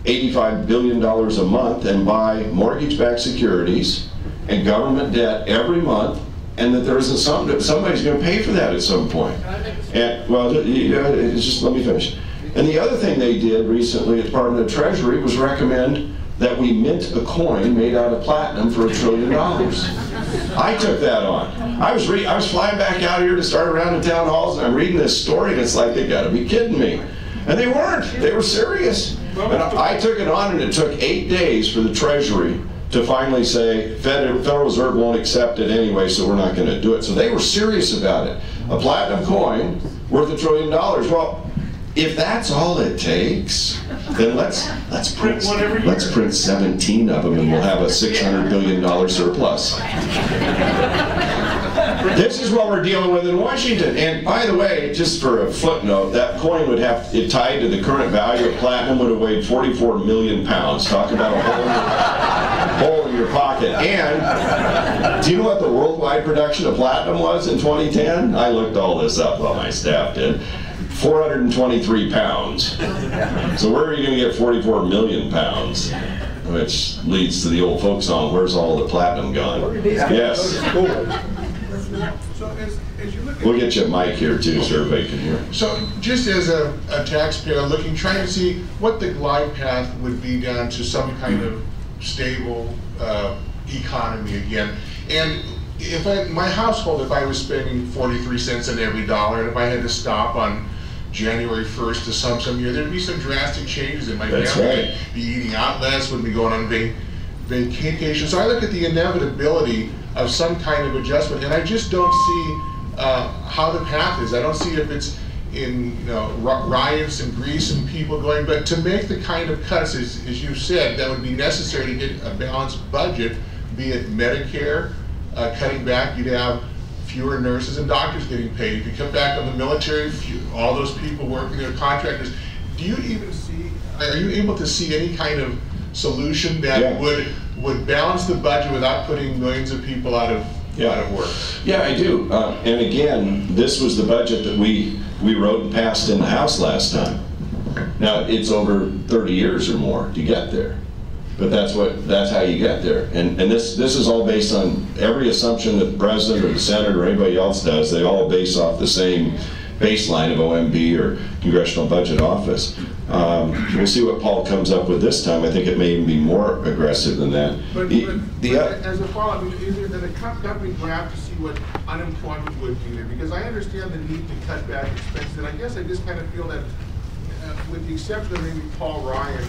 $85 billion a month and buy mortgage-backed securities and government debt every month, and that there isn't something that somebody's going to pay for that at some point. And well, just let me finish. And the other thing they did recently at the Department of Treasury was recommend that we mint a coin made out of platinum for $1 trillion. I took that on. I was flying back out here to start around the town halls, and I'm reading this story, and it's like, they got to be kidding me. And they weren't. They were serious. And I took it on, and it took 8 days for the Treasury to finally say, Federal Reserve won't accept it anyway, so we're not going to do it. So they were serious about it. A platinum coin worth $1 trillion. Well, if that's all it takes, then let's print 17 of them, and we'll have a $600 billion surplus. This is what we're dealing with in Washington. And by the way, just for a footnote, that coin would have, it tied to the current value of platinum, would have weighed 44 million pounds. Talk about a hole in your pocket. And do you know what the worldwide production of platinum was in 2010? I looked all this up, well, my staff did. 423 pounds. So where are you going to get 44 million pounds? Which leads to the old folk song, where's all the platinum gone? Yes. So as you look at, we'll get you a mic here too, so everybody can hear. So just as a taxpayer trying to see what the glide path would be down to some kind of stable economy again. And if my household, if I was spending 43 cents on every dollar, and if I had to stop on January 1st to some year, there'd be some drastic changes in my family. Right. Be eating out less, wouldn't be going on vacation. So I look at the inevitability of some kind of adjustment, and I just don't see how the path is. I don't see if it's in riots and Greece and people going, but to make the kind of cuts, as you said, that would be necessary to get a balanced budget, be it Medicare, cutting back, you'd have fewer nurses and doctors getting paid. If you cut back on the military, all those people working there, contractors, do you even see, are you able to see any kind of solution that would balance the budget without putting millions of people out of work? Yeah, I do. And again, this was the budget that we wrote and passed in the House last time. Now, it's over 30 years or more to get there. But that's how you get there. And this is all based on every assumption that the President or the Senate or anybody else does. They all base off the same baseline of OMB or Congressional Budget Office. We'll see what Paul comes up with this time. I think it may even be more aggressive than that. But as a follow-up, is there then a company graph to see what unemployment would be there? Because I understand the need to cut back expenses, and I guess I just kind of feel that, with the exception of maybe Paul Ryan,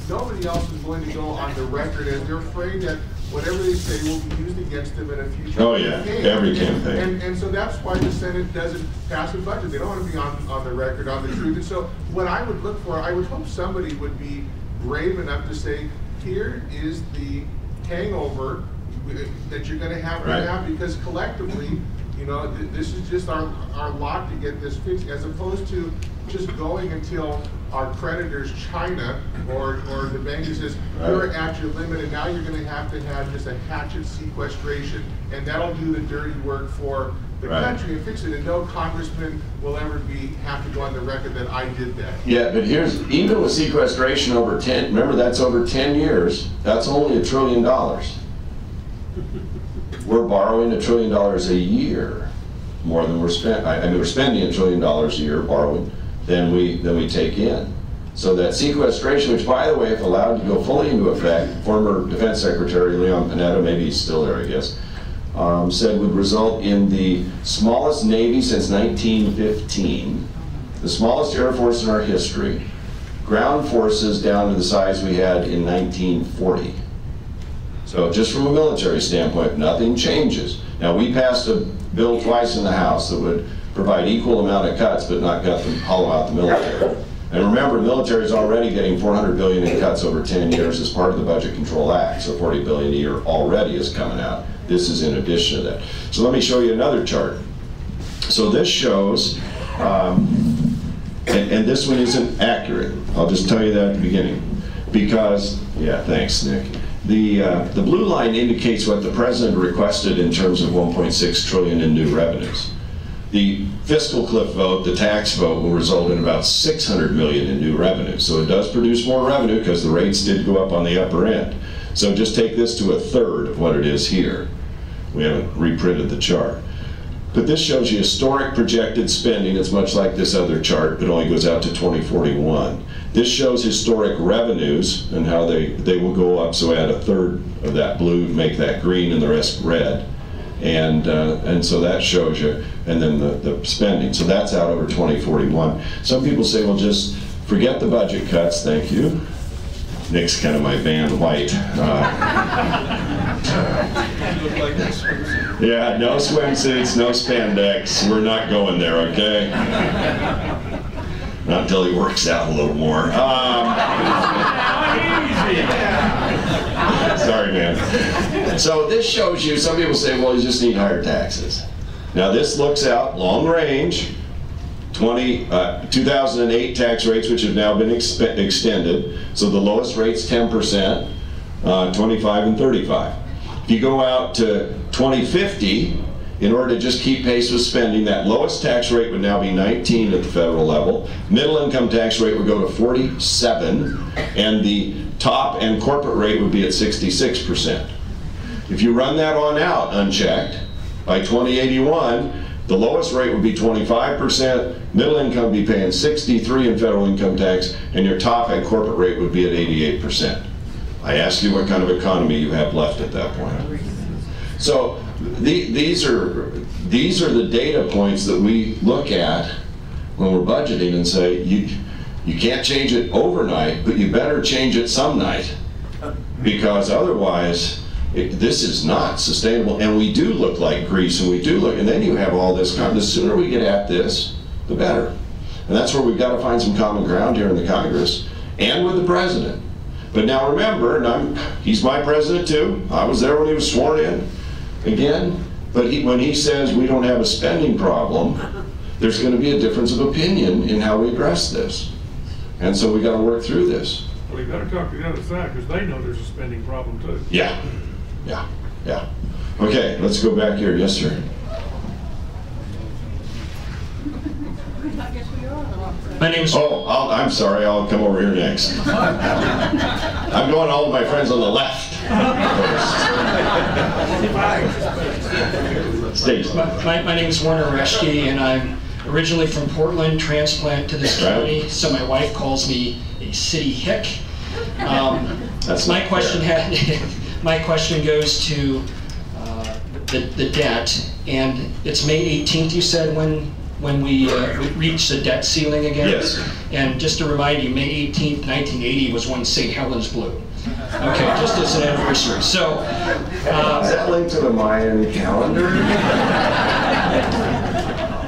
nobody else is going to go on the record as they're afraid that whatever they say will be used against them in a future campaign. Every campaign. And so that's why the Senate doesn't pass a budget. They don't want to be on the record, on the truth. And so what I would look for, I would hope somebody would be brave enough to say, here is the hangover that you're going to have right now, because collectively, this is just our lot to get this fixed, as opposed to just going until our creditors, China or the bank, says you're at your limit, and now you're going to have just a hatchet sequestration, and that'll do the dirty work for the country and fix it. And no congressman will ever have to go on the record that I did that. Yeah, but even with sequestration over 10, remember that's over 10 years. That's only $1 trillion. We're borrowing $1 trillion a year, more than we're spending. I mean, we're spending $1 trillion a year borrowing than we take in. So that sequestration, which by the way, if allowed to go fully into effect, former Defense Secretary Leon Panetta, maybe he's still there, I guess, said would result in the smallest Navy since 1915, the smallest Air Force in our history, ground forces down to the size we had in 1940. So just from a military standpoint, nothing changes. Now, we passed a bill twice in the House that would provide equal amount of cuts, but not hollow out the military. And remember, the military is already getting $400 billion in cuts over 10 years as part of the Budget Control Act, so $40 billion a year already is coming out. This is in addition to that. So let me show you another chart. So this shows, and this one isn't accurate. I'll just tell you that at the beginning. Because, yeah, thanks, Nick. The blue line indicates what the President requested in terms of $1.6 trillion in new revenues. The fiscal cliff vote, the tax vote, will result in about $600 million in new revenue. So it does produce more revenue because the rates did go up on the upper end. So just take this to a third of what it is here. We haven't reprinted the chart. But this shows you historic projected spending. It's much like this other chart, but only goes out to 2041. This shows historic revenues and how they will go up. So add a third of that blue, make that green, and the rest red. And so that shows you, and then the spending. So that's out over 2041. Some people say, well, just forget the budget cuts, thank you. Nick's kind of my Van White. Yeah, no swimsuits, no spandex. We're not going there, okay? Not until he works out a little more. Sorry, man. So this shows you, some people say, well, you just need higher taxes. Now this looks out long range, 2008 tax rates, which have now been extended. So the lowest rate's 10%, 25 and 35. If you go out to 2050, in order to just keep pace with spending, that lowest tax rate would now be 19 at the federal level. Middle income tax rate would go to 47, and the top and corporate rate would be at 66%. If you run that on out unchecked, by 2081, the lowest rate would be 25%, middle income would be paying 63 in federal income tax, and your top and corporate rate would be at 88%. I asked you what kind of economy you have left at that point. So these are the data points that we look at when we're budgeting and say, you can't change it overnight, but you better change it some night, because otherwise this is not sustainable. And we do look like Greece, and we do look, and then you have all this. The sooner we get at this, the better. And that's where we've got to find some common ground here in the Congress and with the president. But now remember, and he's my president too. I was there when he was sworn in again. But when he says we don't have a spending problem, there's going to be a difference of opinion in how we address this. And so we got to work through this. Well, you got to talk to the other side, because they know there's a spending problem too. Yeah, yeah, yeah. Okay, let's go back here. Yes, sir. My name's... Oh, I'm sorry. I'll come over here next. I'm going all of my friends on the left first. My name is Werner Reschke, and I'm originally from Portland, transplant to this county, so my wife calls me a city hick. My question goes to the debt, and it's May 18th, you said, when we reach the debt ceiling again? Yes. And just to remind you, May 18th, 1980 was when St. Helens blew. Okay, just as an anniversary. So, is that linked to the Mayan calendar?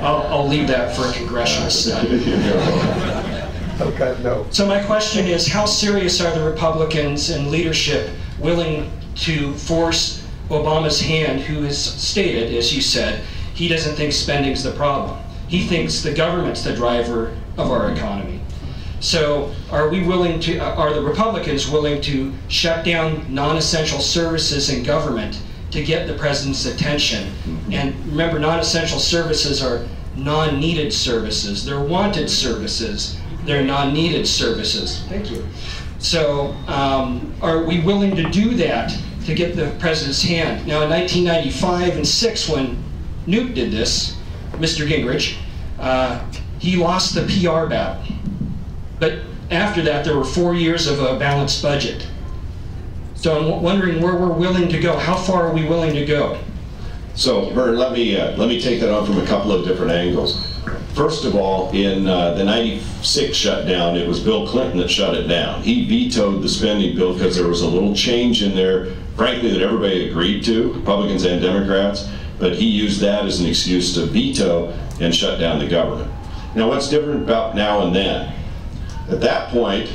I'll leave that for a congressional study. Okay, no. So my question is, how serious are the Republicans and leadership willing to force Obama's hand, who has stated, as you said, he doesn't think spending's the problem. He thinks the government's the driver of our economy. So are the Republicans willing to shut down non-essential services in government to get the president's attention? And remember, non-essential services are non-needed services. They're wanted services. They're non-needed services. Thank you. So are we willing to do that to get the president's hand? Now in 1995 and 6, when Newt did this, Mr. Gingrich, he lost the PR battle. But after that, there were 4 years of a balanced budget. So I'm wondering where we're willing to go. How far are we willing to go? So, Vern, let me take that on from a couple of different angles. First of all, in the 96 shutdown, it was Bill Clinton that shut it down. He vetoed the spending bill because there was a little change in there, frankly, that everybody agreed to, Republicans and Democrats, but he used that as an excuse to veto and shut down the government. Now, what's different about now and then? At that point,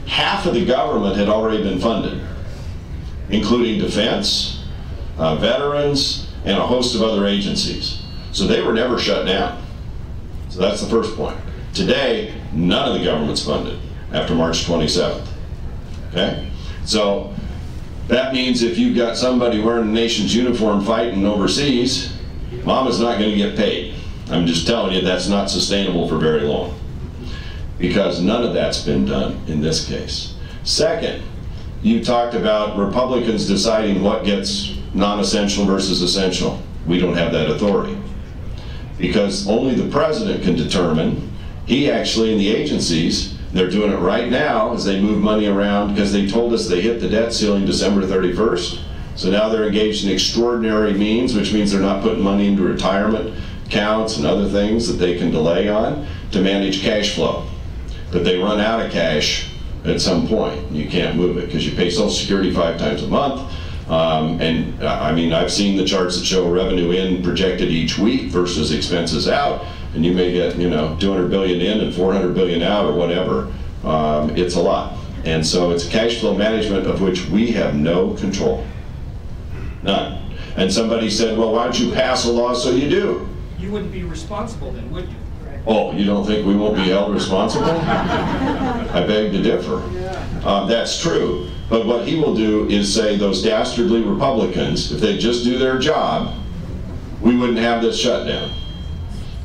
half of the government had already been funded, including defense, veterans, and a host of other agencies. So they were never shut down. So that's the first point. Today, none of the government's funded after March 27th. Okay? So that means if you've got somebody wearing the nation's uniform fighting overseas, Mama's not going to get paid. I'm just telling you that's not sustainable for very long, because none of that's been done in this case. Second, you talked about Republicans deciding what gets non-essential versus essential. We don't have that authority, because only the president can determine. He actually, in the agencies, they're doing it right now as they move money around, because they told us they hit the debt ceiling December 31st. So now they're engaged in extraordinary means, which means they're not putting money into retirement accounts and other things that they can delay on to manage cash flow. But they run out of cash at some point. You can't move it because you pay Social Security 5 times a month. I mean, I've seen the charts that show revenue in projected each week versus expenses out, and you may get, you know, 200 billion in and 400 billion out or whatever. It's a lot. And so it's cash flow management of which we have no control. None. And somebody said, well, why don't you pass a law so you do? You wouldn't be responsible then, would you? Oh, you don't think we won't be held responsible? I beg to differ. That's true. But what he will do is say those dastardly Republicans, if they just do their job, we wouldn't have this shutdown.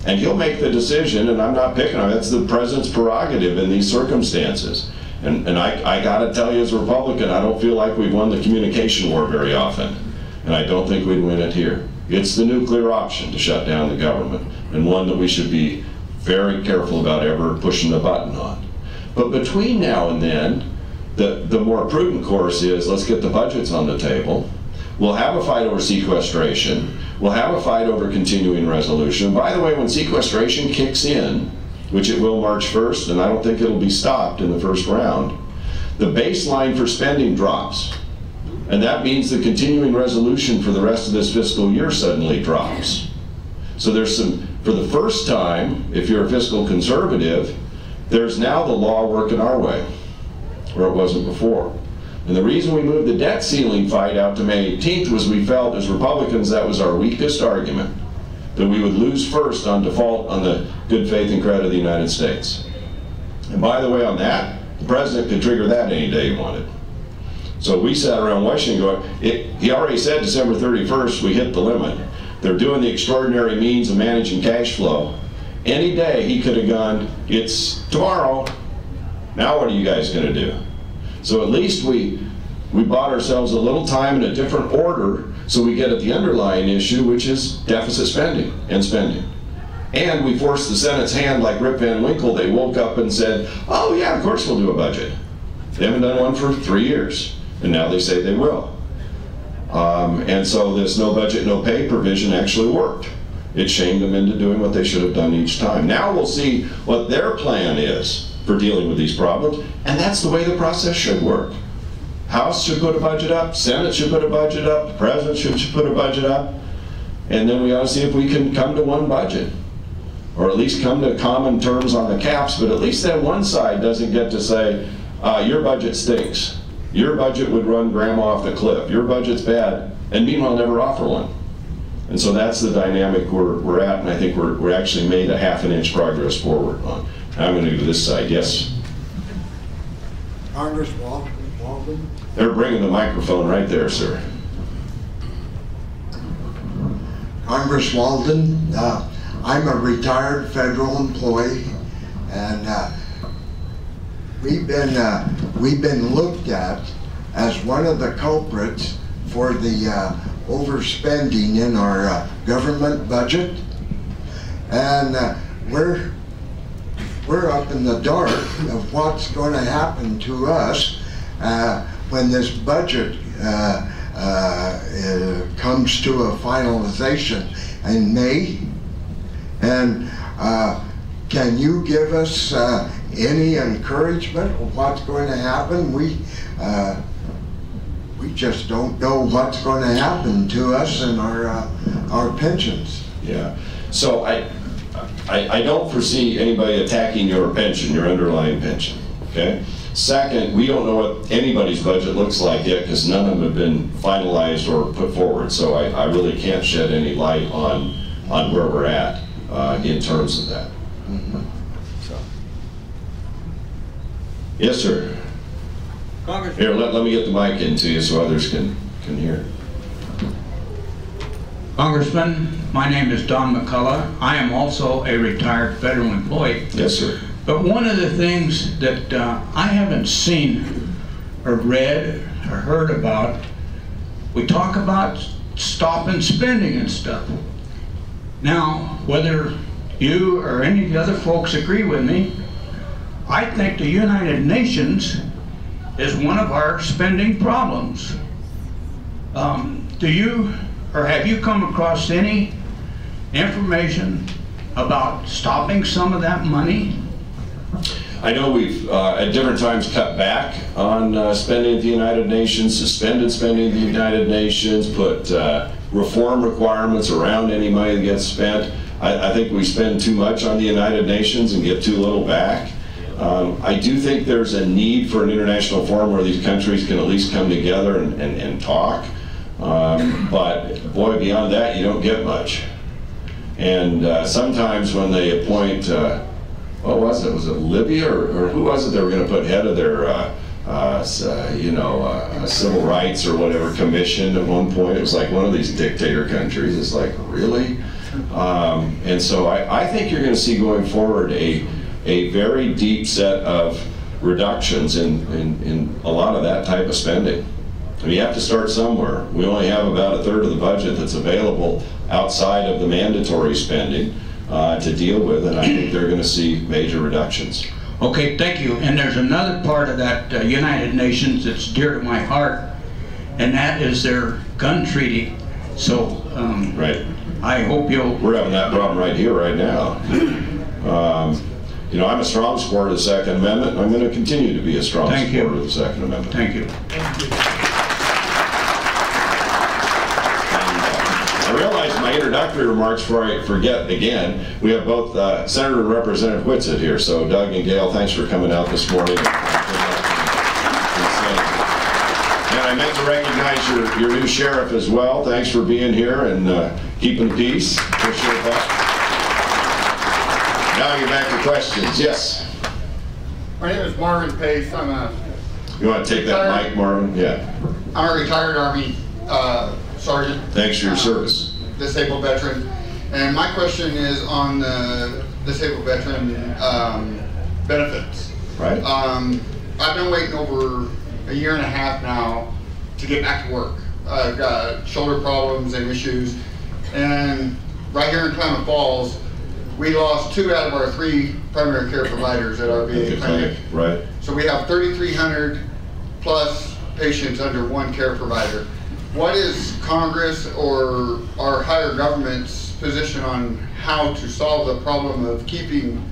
And he'll make the decision, and I'm not picking on him. That's the president's prerogative in these circumstances. And I got to tell you, as a Republican, I don't feel like we've won the communication war very often. And I don't think we'd win it here. It's the nuclear option to shut down the government, and one that we should be very careful about ever pushing the button on. But between now and then, the more prudent course is, let's get the budgets on the table. We'll have a fight over sequestration. We'll have a fight over continuing resolution. By the way, when sequestration kicks in, which it will March 1st, and I don't think it'll be stopped in the first round, the baseline for spending drops. And that means the continuing resolution for the rest of this fiscal year suddenly drops. So there's some, for the first time, if you're a fiscal conservative, there's now the law working our way, where it wasn't before. And the reason we moved the debt ceiling fight out to May 18th was we felt as Republicans that was our weakest argument, that we would lose first on default on the good faith and credit of the United States. And by the way, on that, the president could trigger that any day he wanted. So we sat around Washington going, he already said December 31st we hit the limit. They're doing the extraordinary means of managing cash flow. Any day he could have gone, it's tomorrow. Now what are you guys going to do? So at least we bought ourselves a little time in a different order so we get at the underlying issue, which is deficit spending and spending. And we forced the Senate's hand like Rip Van Winkle. They woke up and said, oh yeah, of course we'll do a budget. They haven't done one for 3 years, and now they say they will. And so this no budget, no pay provision actually worked. It shamed them into doing what they should have done each time. Now we'll see what their plan is for dealing with these problems, and that's the way the process should work. House should put a budget up, Senate should put a budget up, the President should put a budget up, and then we ought to see if we can come to one budget, or at least come to common terms on the caps, but at least that one side doesn't get to say, your budget stinks. Your budget would run grandma off the cliff. Your budget's bad, and meanwhile never offer one. And so that's the dynamic we're at, and I think we're actually made a half an inch progress forward on. I'm going to go to this side. Yes? Congress Walden. They're bringing the microphone right there, sir. Congress Walden. I'm a retired federal employee, and we've been looked at as one of the culprits for the overspending in our government budget, and we're up in the dark of what's going to happen to us when this budget comes to a finalization in May. And can you give us any encouragement of what's going to happen? We just don't know what's going to happen to us and our pensions. Yeah. So I don't foresee anybody attacking your pension, your underlying pension. Okay. Second, we don't know what anybody's budget looks like yet because none of them have been finalized or put forward. So I really can't shed any light on where we're at in terms of that. Mm-hmm. So. Yes, sir. Here, let me get the mic into you so others can hear. Congressman, my name is Don McCullough. I am also a retired federal employee. Yes, sir. But one of the things that I haven't seen or read or heard about, we talk about stopping spending and stuff. Now, whether you or any of the other folks agree with me, I think the United Nations is one of our spending problems. Do you or have you come across any information about stopping some of that money? I know we've at different times cut back on spending at the United Nations, suspended spending at the United Nations, put reform requirements around any money that gets spent. I think we spend too much on the United Nations and get too little back. I do think there's a need for an international forum where these countries can at least come together and talk. But boy, beyond that, you don't get much. And sometimes when they appoint, what was it? Was it Libya or who was it they were going to put head of their, civil rights or whatever commission at one point? It was like one of these dictator countries. It's like, really? And so I think you're going to see going forward a very deep set of reductions in a lot of that type of spending. I mean, you have to start somewhere. We only have about 1/3 of the budget that's available outside of the mandatory spending to deal with, and I think they're going to see major reductions. Okay, thank you. And there's another part of that United Nations that's dear to my heart, and that is their gun treaty. So, right. I hope you'll... We're having that problem right here, right now. You know, I'm a strong supporter of the Second Amendment, and I'm going to continue to be a strong supporter of the Second Amendment. Thank you. I realize in my introductory remarks, before I forget again, we have both Senator and Representative Whitsitt here. So Doug and Gail, thanks for coming out this morning. And I meant to recognize your new sheriff as well. Thanks for being here and keeping the peace. Appreciate that. Now I get back to questions. Yes? My name is Marvin Pace. I'm a... You want to take that mic, Marvin? Yeah. I'm a retired Army sergeant. Thanks for your service. Disabled veteran. And my question is on the disabled veteran benefits. Right. I've been waiting over 1.5 years now to get back to work. I've got shoulder problems and issues. And right here in Klamath Falls, we lost 2 out of our 3 primary care providers at our VA clinic. Right. So we have 3,300 plus patients under 1 care provider. What is Congress or our higher government's position on how to solve the problem of keeping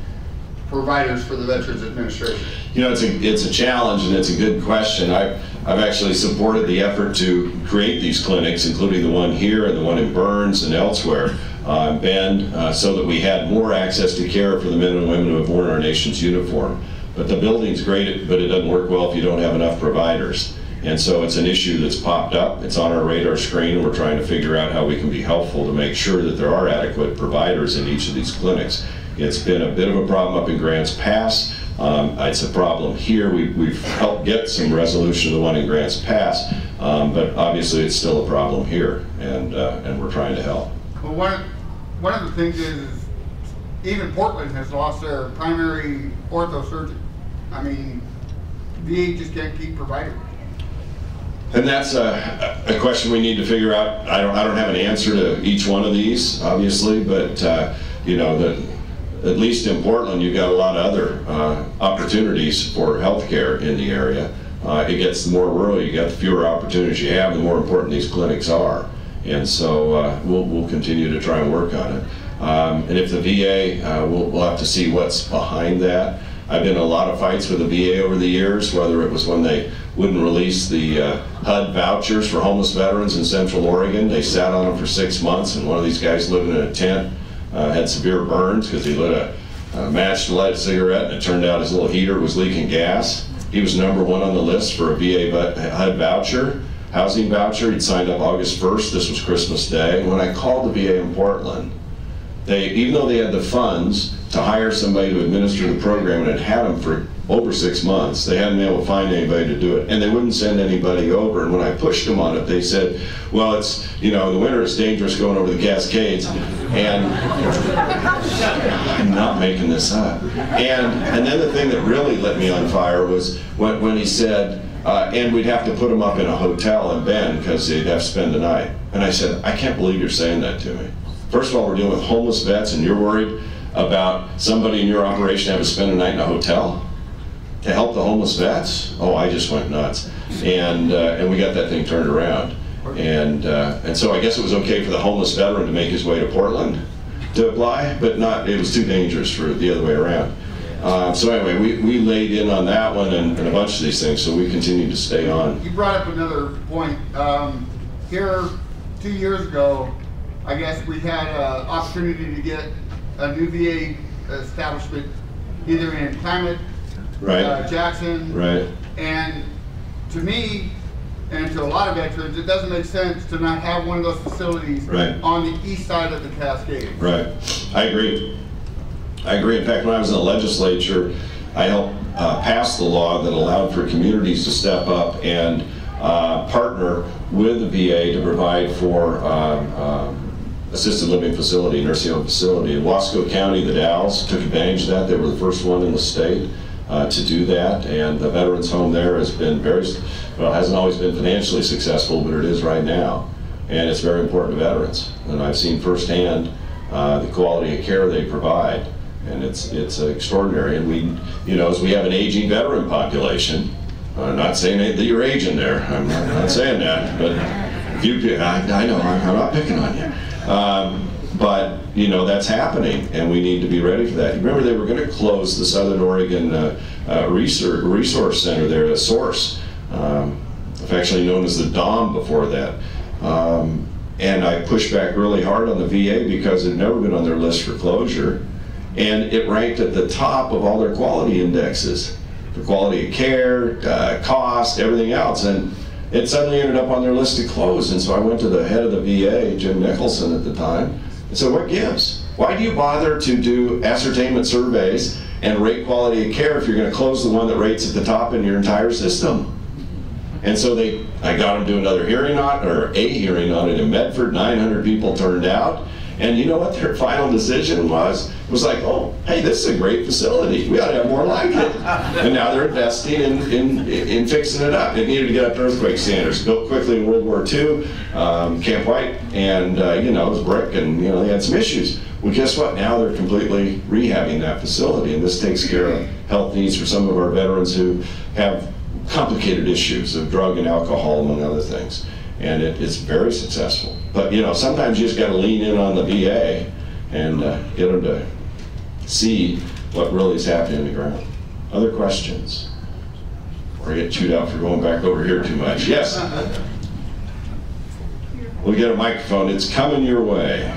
providers for the Veterans Administration? You know, it's a challenge and it's a good question. I've actually supported the effort to create these clinics, including the one here and the one in Burns and elsewhere, Bend, so that we had more access to care for the men and women who have worn our nation's uniform. But the building's great, but it doesn't work well if you don't have enough providers. And so it's an issue that's popped up. It's on our radar screen, and we're trying to figure out how we can be helpful to make sure that there are adequate providers in each of these clinics. It's been a bit of a problem up in Grants Pass. It's a problem here. We've helped get some resolution to the one in Grants Pass, but obviously it's still a problem here, and we're trying to help. Well, one of the things is even Portland has lost their primary ortho surgeon. I mean, VA just can't keep providing. And that's a question we need to figure out. I don't have an answer to each one of these, obviously, but you know, at least in Portland, you've got a lot of other opportunities for healthcare in the area. It gets the more rural you get, the fewer opportunities you have, the more important these clinics are. And so we'll continue to try and work on it. And if the VA, we'll have to see what's behind that. I've been in a lot of fights with the VA over the years, whether it was when they wouldn't release the HUD vouchers for homeless veterans in Central Oregon. They sat on them for 6 months, and one of these guys living in a tent had severe burns because he lit a match to light a cigarette, and it turned out his little heater was leaking gas. He was #1 on the list for a VA HUD voucher, housing voucher. He'd signed up August 1st. This was Christmas Day. And when I called the VA in Portland, even though they had the funds to hire somebody to administer the program and had them for over 6 months, they hadn't been able to find anybody to do it, and they wouldn't send anybody over. And when I pushed them on it, they said, well, it's, in the winter it's dangerous going over the Cascades, and I'm not making this up. And then the thing that really lit me on fire was when he said, and we'd have to put them up in a hotel in Bend because they'd have to spend the night. And I said, I can't believe you're saying that to me. First of all, we're dealing with homeless vets, and you're worried about somebody in your operation having to spend a night in a hotel to help the homeless vets? Oh, I just went nuts. And we got that thing turned around. And so I guess it was okay for the homeless veteran to make his way to Portland to apply, but it was too dangerous for the other way around. So anyway, we laid in on that one and a bunch of these things, so we continue to stay on. You brought up another point. Here, 2 years ago, I guess we had an opportunity to get a new VA establishment either in Klamath, right. Jackson, right. And to me, and to a lot of veterans, it doesn't make sense to not have one of those facilities right. on the east side of the Cascades. Right, I agree. I agree. In fact, when I was in the legislature, I helped pass the law that allowed for communities to step up and partner with the VA to provide for assisted living facility, nursing home facility. In Wasco County, the Dalles took advantage of that. They were the first one in the state to do that, and the veterans home there has been hasn't always been financially successful, but it is right now, and it's very important to veterans. And I've seen firsthand the quality of care they provide, and it's extraordinary. And we, as we have an aging veteran population, I'm not saying that you're aging there. I'm not saying that, but I know I'm not picking on you. But that's happening, and we need to be ready for that. Remember, they were going to close the Southern Oregon Resource Center there, the SOURCE, affectionately known as the DOM before that. And I pushed back really hard on the VA because it had never been on their list for closure, and it ranked at the top of all their quality indexes for quality of care, cost, everything else. And it suddenly ended up on their list to close. And so I went to the head of the VA, Jim Nicholson at the time, and said, what gives? Why do you bother to do ascertainment surveys and rate quality of care if you're going to close the one that rates at the top in your entire system? And so I got them to do another hearing on it, or a hearing on it in Medford. 900 people turned out. And you know what their final decision was? It was like, oh, hey, this is a great facility. We ought to have more like it. And now they're investing in fixing it up. It needed to get up to earthquake standards. Built quickly in World War II, Camp White, and it was brick, and they had some issues. Well, guess what? Now they're completely rehabbing that facility, and this takes care of health needs for some of our veterans who have complicated issues of drug and alcohol, among other things. And it's very successful. But sometimes you just got to lean in on the VA and get them to see what really is happening on the ground. Other questions? Or I get chewed out for going back over here too much. Yes? We'll get a microphone. It's coming your way.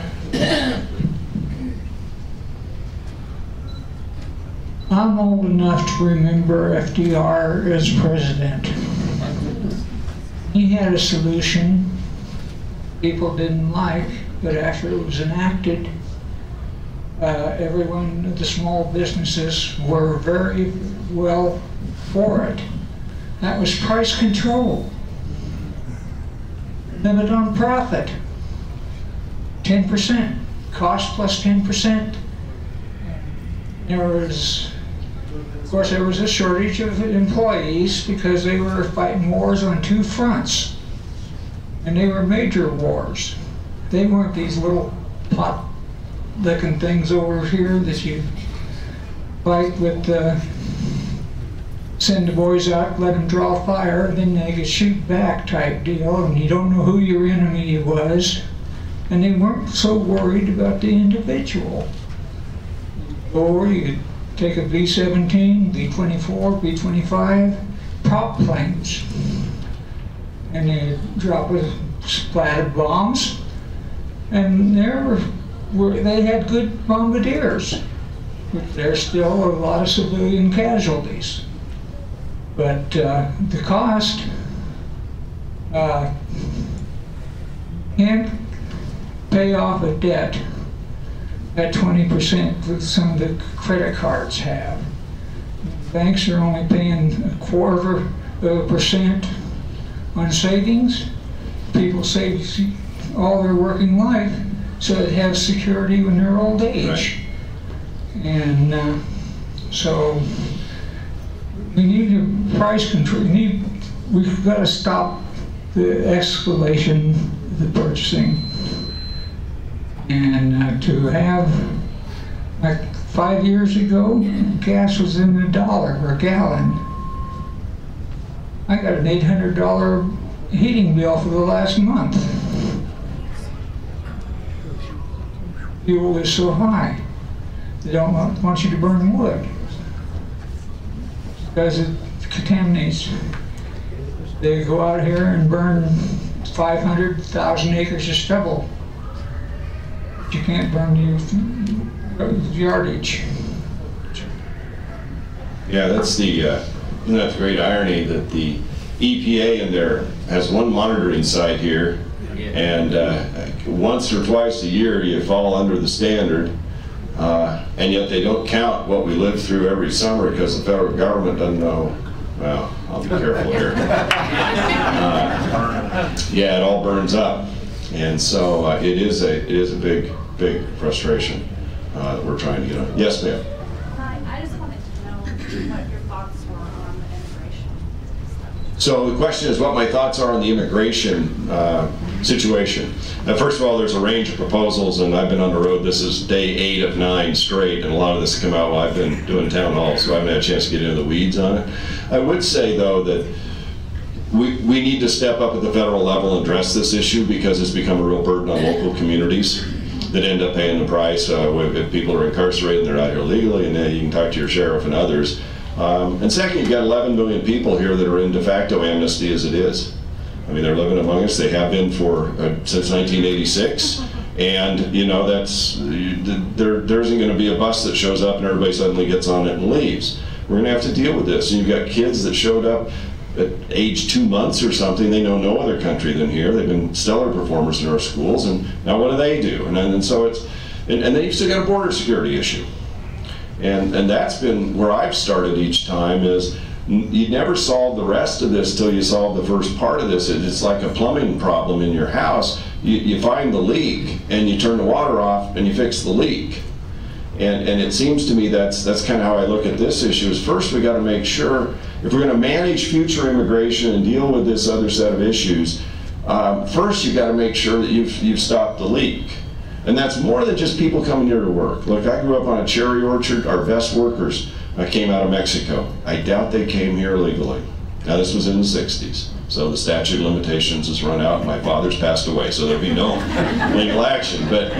I'm old enough to remember FDR as president. He had a solution people didn't like, but after it was enacted, everyone, the small businesses were very well for it. That was price control. Limit on profit, 10%, cost plus 10%. There was, of course, there was a shortage of employees because they were fighting wars on two fronts. And they were major wars. They weren't these little pot-licking things over here that you fight with, send the boys out, let them draw fire, then they could shoot back type deal, and you don't know who your enemy was. And they weren't so worried about the individual. Or you could take a B-17, B-24, B-25, prop planes, and you drop a splat of bombs, and they had good bombardiers. But there's still a lot of civilian casualties. But the cost can't pay off a debt that 20% that some of the credit cards have. Banks are only paying 1/4% on savings. People save all their working life so they have security when they're old age. Right. And so we need a price control. We've got to stop the escalation, the purchasing. And to have, like 5 years ago, gas was in $1 a gallon. I got an $800 heating bill for the last month. Fuel is so high. They don't want you to burn wood because it contaminates. They go out here and burn 500,000 acres of stubble. But you can't burn the yardage. Yeah, that's the, isn't that the great irony that the EPA in there has one monitoring site here, and once or twice a year you fall under the standard, and yet they don't count what we live through every summer because the federal government doesn't know. Well, I'll be careful here. Yeah, it all burns up, and so it is a big frustration that we're trying to get on. Yes, ma'am. I just wanted to know what your thoughts were on the immigration stuff. So the question is what my thoughts are on the immigration situation. Now, first of all, there's a range of proposals, and I've been on the road. This is day 8 of 9 straight, and a lot of this has come out while I've been doing town halls, so I haven't had a chance to get into the weeds on it. I would say, though, that we need to step up at the federal level and address this issue because it's become a real burden on local communities that end up paying the price. If people are incarcerated and they're out here illegally, and then you can talk to your sheriff and others. And second, you've got 11 million people here that are in de facto amnesty as it is. I mean, they're living among us. They have been for since 1986, and you know there isn't going to be a bus that shows up and everybody suddenly gets on it and leaves. We're going to have to deal with this. And you've got kids that showed up at age 2 months or something. They know no other country than here. They've been stellar performers in our schools, and now what do they do? And so it's and then you've still got a border security issue, and that's been where I've started each time is. You never solve the rest of this till you solve the first part of this. It's like a plumbing problem in your house. You find the leak and you turn the water off and you fix the leak. And it seems to me that's kind of how I look at this issue is first we got to make sure if we're going to manage future immigration and deal with this other set of issues, first you got to make sure that you've stopped the leak. And that's more than just people coming here to work. Look, I grew up on a cherry orchard. Our best workers came out of Mexico. I doubt they came here legally. Now this was in the 60s, so the statute of limitations has run out. My father's passed away, so there'll be no legal action. But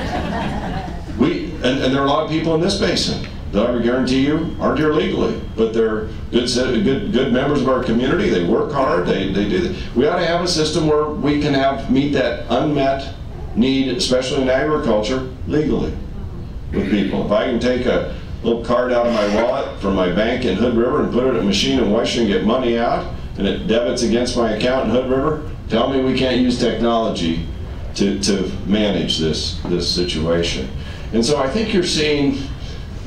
and there are a lot of people in this basin that I would guarantee you aren't here legally, but they're good members of our community. They work hard. They do that. We ought to have a system where we can meet that unmet need, especially in agriculture, legally with people. If I can take a little card out of my wallet from my bank in Hood River and put it in a machine in Washington and get money out, and it debits against my account in Hood River, tell me we can't use technology to manage this situation. And so I think you're seeing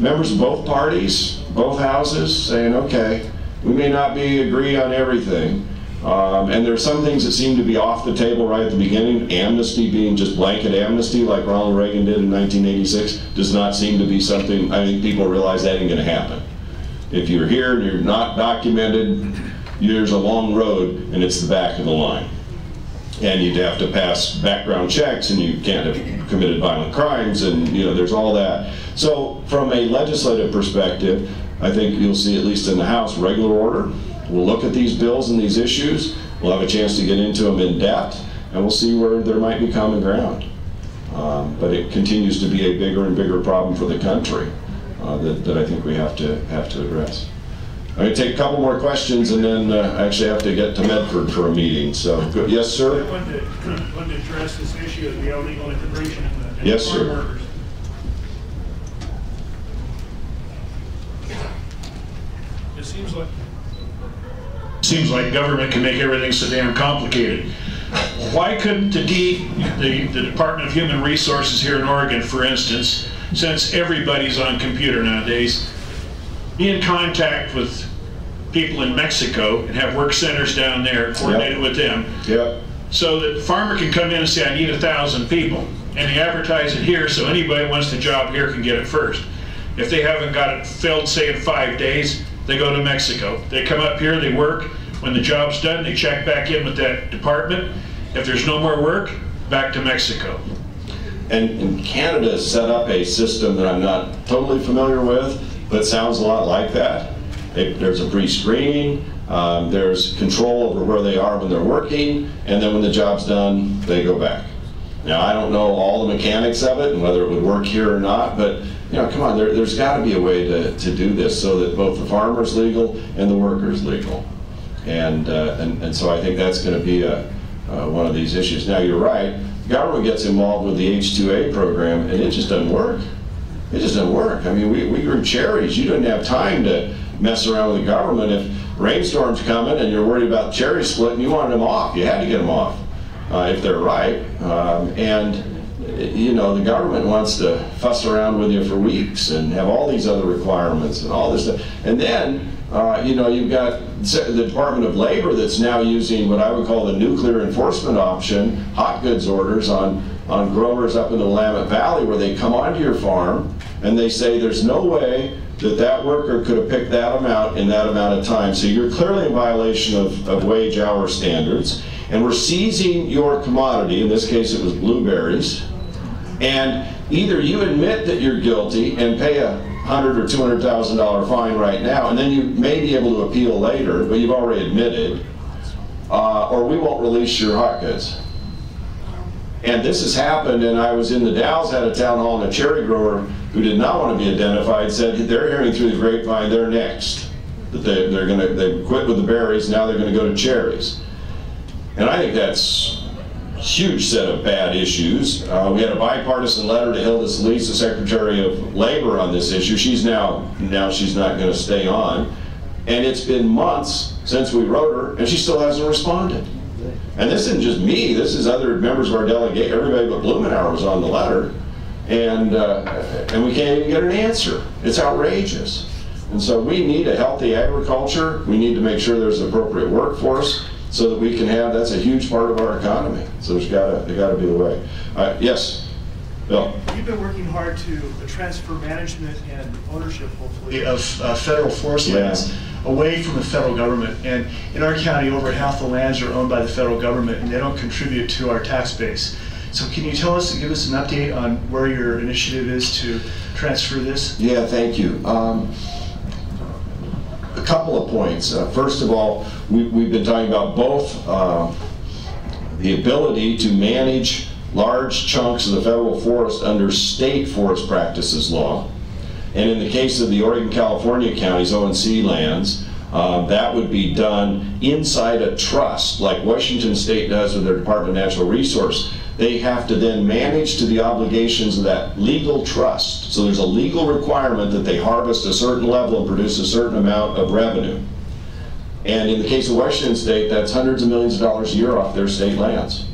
members of both parties, both houses, saying, okay, we may not agree on everything, and there are some things that seem to be off the table right at the beginning. Amnesty being just blanket amnesty like Ronald Reagan did in 1986 does not seem to be something, I think people realize that ain't going to happen. If you're here and you're not documented, there's a long road and it's the back of the line. And you'd have to pass background checks and you can't have committed violent crimes and there's all that. So from a legislative perspective, I think you'll see at least in the House regular order. We'll look at these bills and these issues. We'll have a chance to get into them in depth, and we'll see where there might be common ground. But it continues to be a bigger and bigger problem for the country that I think we have to address. I'm going to take a couple more questions, and then I actually have to get to Medford for a meeting. So, yes, sir. I wanted to address this issue of the illegal immigration and the yes, farm sir. workers. It seems like government can make everything so damn complicated. Why couldn't the Department of Human Resources here in Oregon, for instance, since everybody's on computer nowadays, be in contact with people in Mexico and have work centers down there, coordinated with them. So that the farmer can come in and say, I need 1,000 people. And they advertise it here so anybody who wants the job here can get it first. If they haven't got it filled, say in 5 days, they go to Mexico. They come up here, they work. When the job's done, they check back in with that department. If there's no more work, back to Mexico. And Canada set up a system that I'm not totally familiar with, but sounds a lot like that. There's a pre-screening, there's control over where they are when they're working, and then when the job's done, they go back. Now, I don't know all the mechanics of it and whether it would work here or not, but you know, come on, there's got to be a way to do this so that both the farmer's legal and the worker's legal. And so I think that's going to be one of these issues. Now, you're right, the government gets involved with the H-2A program, and it just doesn't work. It just doesn't work. I mean, we grew cherries. You didn't have time to mess around with the government. If rainstorm's coming and you're worried about cherry splitting, you wanted them off. You had to get them off if they're ripe. And you know, the government wants to fuss around with you for weeks and have all these other requirements and all this stuff. And then, you know, you've got the Department of Labor that's now using what I would call the nuclear enforcement option, hot goods orders on growers up in the Willamette Valley, where they come onto your farm and they say there's no way that that worker could have picked that amount in that amount of time. So you're clearly in violation of wage hour standards. And we're seizing your commodity, in this case it was blueberries, and either you admit that you're guilty and pay a $100,000 or $200,000 fine right now, and then you may be able to appeal later, but you've already admitted, or we won't release your hot goods. And this has happened, and I was in the Dalles, had a town hall, and a cherry grower who did not want to be identified said they're hearing through the grapevine they're next. That they quit with the berries, now they're going to go to cherries. And I think that's a huge set of bad issues. We had a bipartisan letter to Hilda Solis, the Secretary of Labor, on this issue. She's now she's not going to stay on. And it's been months since we wrote her, and she still hasn't responded. And this isn't just me, this is other members of our delegation, everybody but Blumenauer was on the letter. And we can't even get an answer. It's outrageous. And so we need a healthy agriculture. We need to make sure there's an appropriate workforce so that we can have, that's a huge part of our economy. So there's got to be the way. Yes, Bill. You've been working hard to transfer management and ownership, hopefully, of federal forest lands away from the federal government. And in our county, over half the lands are owned by the federal government, and they don't contribute to our tax base. So can you tell us, give us an update on where your initiative is to transfer this? Yeah, thank you. A couple of points. First of all, we've been talking about both the ability to manage large chunks of the federal forest under state forest practices law. And in the case of the Oregon-California counties, ONC lands, that would be done inside a trust, like Washington State does with their Department of Natural Resource. They have to then manage to the obligations of that legal trust. So there's a legal requirement that they harvest a certain level and produce a certain amount of revenue. And in the case of Washington State, that's hundreds of millions of dollars a year off their state lands.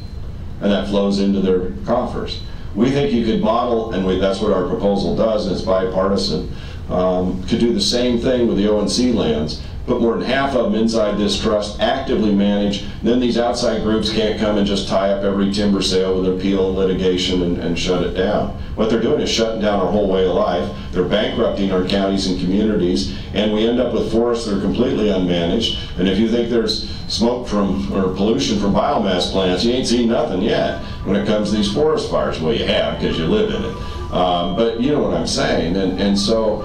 And that flows into their coffers. We think you could model, and that's what our proposal does, and it's bipartisan, could do the same thing with the ONC lands, put more than half of them inside this trust, actively manage. Then these outside groups can't come and just tie up every timber sale with appeal and litigation and shut it down. What they're doing is shutting down our whole way of life. They're bankrupting our counties and communities, and we end up with forests that are completely unmanaged. And if you think there's smoke from, or pollution from biomass plants, you ain't seen nothing yet when it comes to these forest fires. Well, you have, because you live in it. But you know what I'm saying. And so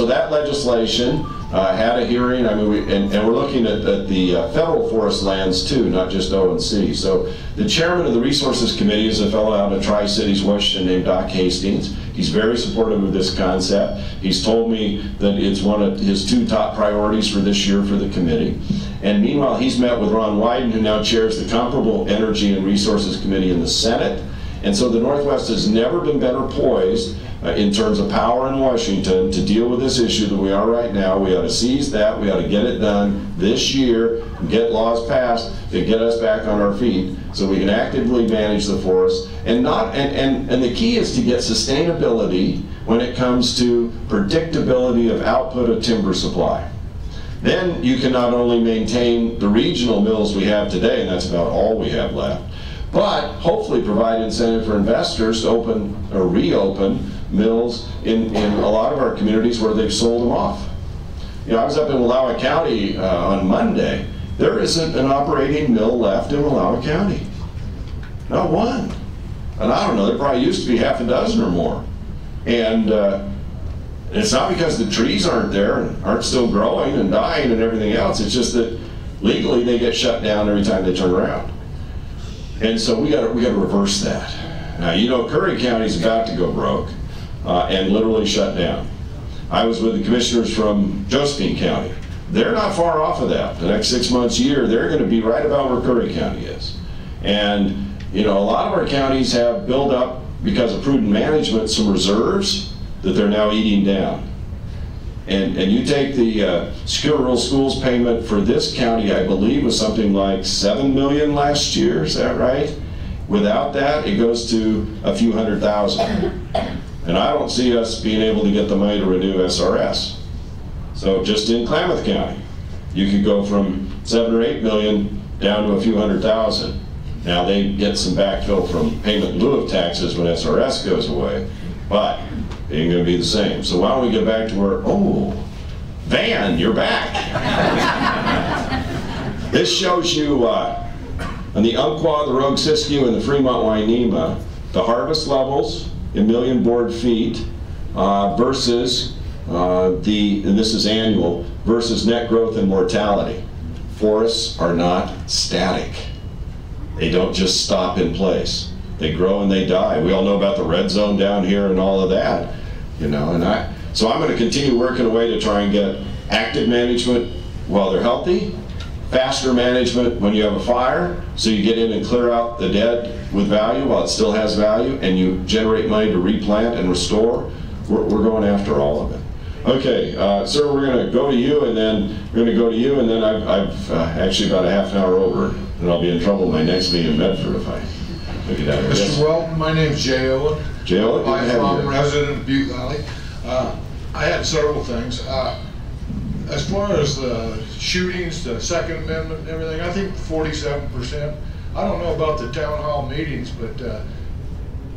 that legislation had a hearing. I mean, and we're looking at the federal forest lands too, not just ONC. So the chairman of the Resources Committee is a fellow out of Tri-Cities, Washington, named Doc Hastings. He's very supportive of this concept. He's told me that it's one of his 2 top priorities for this year for the committee. And meanwhile, he's met with Ron Walden, who now chairs the Comparable Energy and Resources Committee in the Senate. And so the Northwest has never been better poised in terms of power in Washington to deal with this issue than we are right now. We ought to seize that. We ought to get it done this year, get laws passed to get us back on our feet so we can actively manage the forest. And the key is to get sustainability when it comes to predictability of output of timber supply. Then you can not only maintain the regional mills we have today, and that's about all we have left, but hopefully provide incentive for investors to open or reopen mills in a lot of our communities where they've sold them off. You know, I was up in Wallowa County on Monday. There isn't an operating mill left in Wallowa County. Not one. And I don't know, there probably used to be half a dozen or more. And it's not because the trees aren't there and aren't still growing and dying and everything else. It's just that legally they get shut down every time they turn around. And so we got to reverse that. Now, you know, Curry County's about to go broke and literally shut down. I was with the commissioners from Josephine County. They're not far off of that. The next 6 months, year, they're going to be right about where Curry County is. And, you know, a lot of our counties have built up, because of prudent management, some reserves that they're now eating down. And you take the secure rural schools payment for this county, I believe, was something like $7 million last year, is that right? Without that, it goes to a few $100,000. And I don't see us being able to get the money to renew SRS. So just in Klamath County, you could go from 7 or 8 million down to a few $100,000. Now they get some backfill from payment in lieu of taxes when SRS goes away, but it ain't gonna be the same. So why don't we get back to where, oh, Van, you're back. This shows you on the Umpqua, the Rogue Siskiyou, and the Fremont Wainema, the harvest levels in million board feet versus and this is annual, versus net growth and mortality. Forests are not static. They don't just stop in place. They grow and they die. We all know about the red zone down here and all of that, you know. So I'm going to continue working away to try and get active management while they're healthy, faster management when you have a fire, so you get in and clear out the dead with value while it still has value, and you generate money to replant and restore. We're going after all of it. Okay, sir, we're going to go to you, and then we're going to go to you, and then I've actually about a half an hour over, and I'll be in trouble in my next meeting in Medford if I look at that. Mr. Walden, my name's Jay Owen. Jay Owen, good to have you. I'm resident of Butte Valley. I had several things. As far as the shootings, the Second Amendment and everything, I think 47%. I don't know about the town hall meetings, but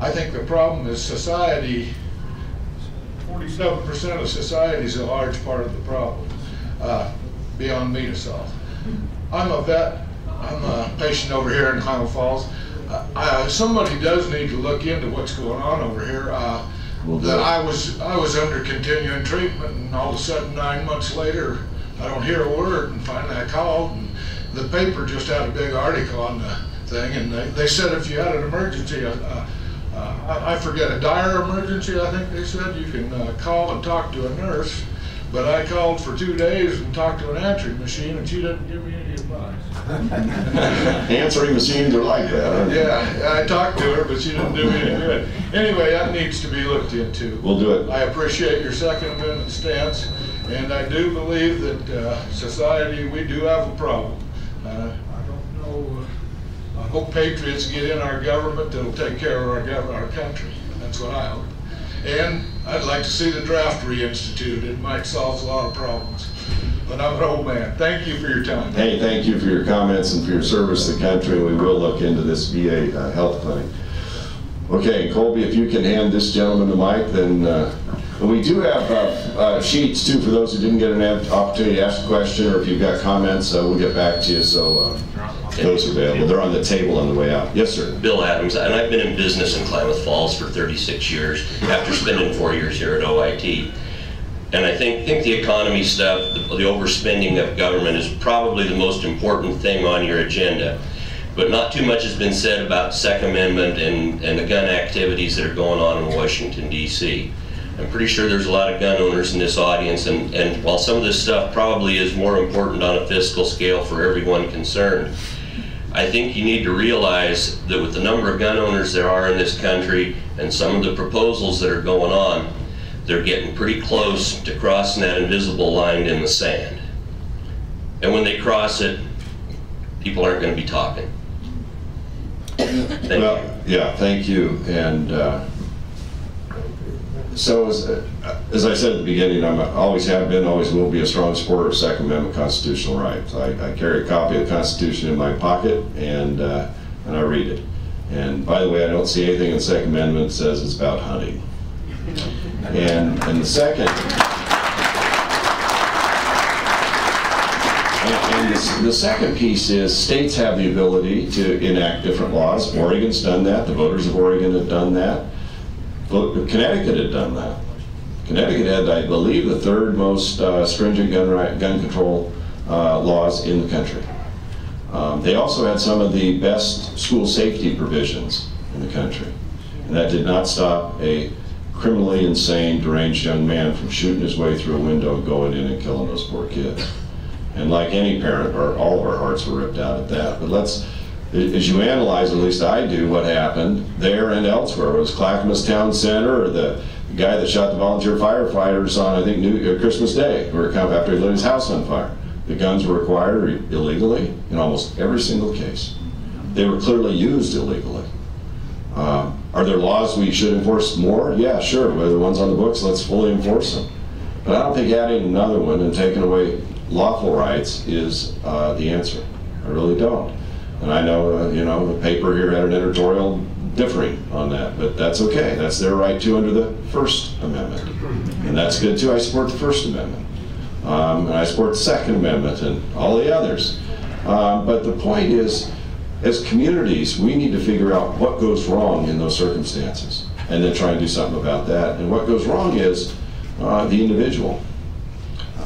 I think the problem is society. 47% of society is a large part of the problem, beyond me to solve. I'm a vet. I'm a patient over here in Klamath Falls. Somebody does need to look into what's going on over here. That I was under continuing treatment, and all of a sudden 9 months later, I don't hear a word, and finally I called, and the paper just had a big article on the thing, and they said if you had an emergency, I forget, a dire emergency, I think they said, you can call and talk to a nurse. But I called for 2 days and talked to an answering machine, and she didn't give me any advice. Answering machines are like that, aren't they? Yeah, I talked to her, but she didn't do me any good. Anyway, that needs to be looked into. We'll do it. I appreciate your Second Amendment stance, and I do believe that society, we do have a problem. I don't know. I hope patriots get in our government that'll take care of our country. That's what I hope. And I'd like to see the draft reinstituted. It might solve a lot of problems. But I'm an old man. Thank you for your time. Hey, thank you for your comments and for your service to the country. We will look into this VA health clinic. Okay, Colby, if you can hand this gentleman the mic, then we do have sheets too for those who didn't get an opportunity to ask a question, or if you've got comments, we'll get back to you. So those are available. They're on the table on the way out. Yes, sir. Bill Adams, and I've been in business in Klamath Falls for 36 years after spending 4 years here at OIT. And I think the economy stuff, the overspending of government is probably the most important thing on your agenda. But not too much has been said about Second Amendment and the gun activities that are going on in Washington, D.C. I'm pretty sure there's a lot of gun owners in this audience, and while some of this stuff probably is more important on a fiscal scale for everyone concerned, I think you need to realize that with the number of gun owners there are in this country and some of the proposals that are going on, they're getting pretty close to crossing that invisible line in the sand. And when they cross it, people aren't going to be talking. Thank you. Yeah, thank you. And so as I said at the beginning, I always have been, always will be a strong supporter of Second Amendment constitutional rights. I carry a copy of the Constitution in my pocket, and I read it. And by the way, I don't see anything in the Second Amendment that says it's about hunting. And the second, the second piece is states have the ability to enact different laws. Oregon's done that. The voters of Oregon have done that. Connecticut had done that. Connecticut had, I believe, the third most stringent gun control laws in the country. They also had some of the best school safety provisions in the country. And that did not stop a criminally insane, deranged young man from shooting his way through a window, going in and killing those poor kids. And like any parent, all of our hearts were ripped out at that. But let's, as you analyze, at least I do, what happened there and elsewhere. It was Clackamas Town Center, or the guy that shot the volunteer firefighters on, I think, Christmas Day, or after he lit his house on fire. The guns were acquired illegally in almost every single case. They were clearly used illegally. Are there laws we should enforce more? Yeah, sure. Whether the ones on the books, let's fully enforce them. But I don't think adding another one and taking away lawful rights is the answer. I really don't. And I know, the paper here had an editorial differing on that, but that's okay. That's their right to under the First Amendment. And that's good too. I support the First Amendment. And I support the Second Amendment and all the others. But the point is, as communities, we need to figure out what goes wrong in those circumstances and then try and do something about that. And what goes wrong is the individual.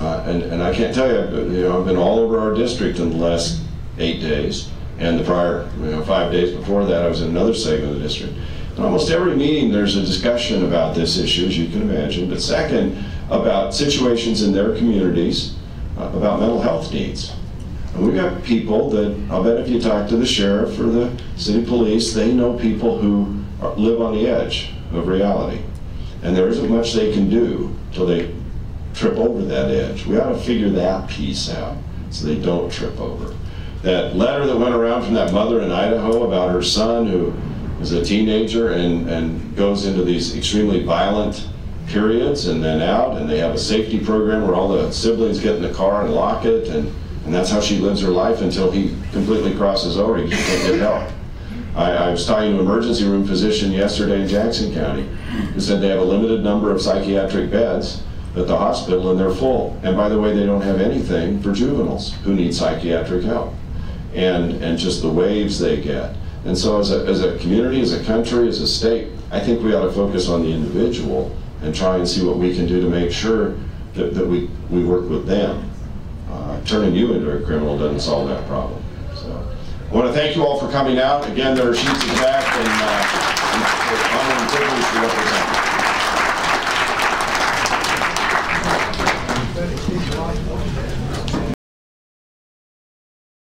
And I can't tell you, I've been all over our district in the last 8 days. And the prior 5 days before that, I was in another segment of the district. In almost every meeting, there's a discussion about this issue, as you can imagine. But second, about situations in their communities, about mental health needs. And we've got people that, I'll bet if you talk to the sheriff or the city police, they know people who live on the edge of reality. And there isn't much they can do till they trip over that edge. We ought to figure that piece out so they don't trip over. That letter that went around from that mother in Idaho about her son who is a teenager and goes into these extremely violent periods and then out, and they have a safety program where all the siblings get in the car and lock it, and that's how she lives her life until he completely crosses over. He can't get help. I was talking to an emergency room physician yesterday in Jackson County who said they have a limited number of psychiatric beds at the hospital and they're full. And by the way, they don't have anything for juveniles who need psychiatric help. And just the waves they get. And so as a community, as a country, as a state, I think we ought to focus on the individual and try and see what we can do to make sure that we work with them. Turning you into a criminal doesn't solve that problem. So I want to thank you all for coming out. Again, there are sheets in the back, and honor and privilege to represent you.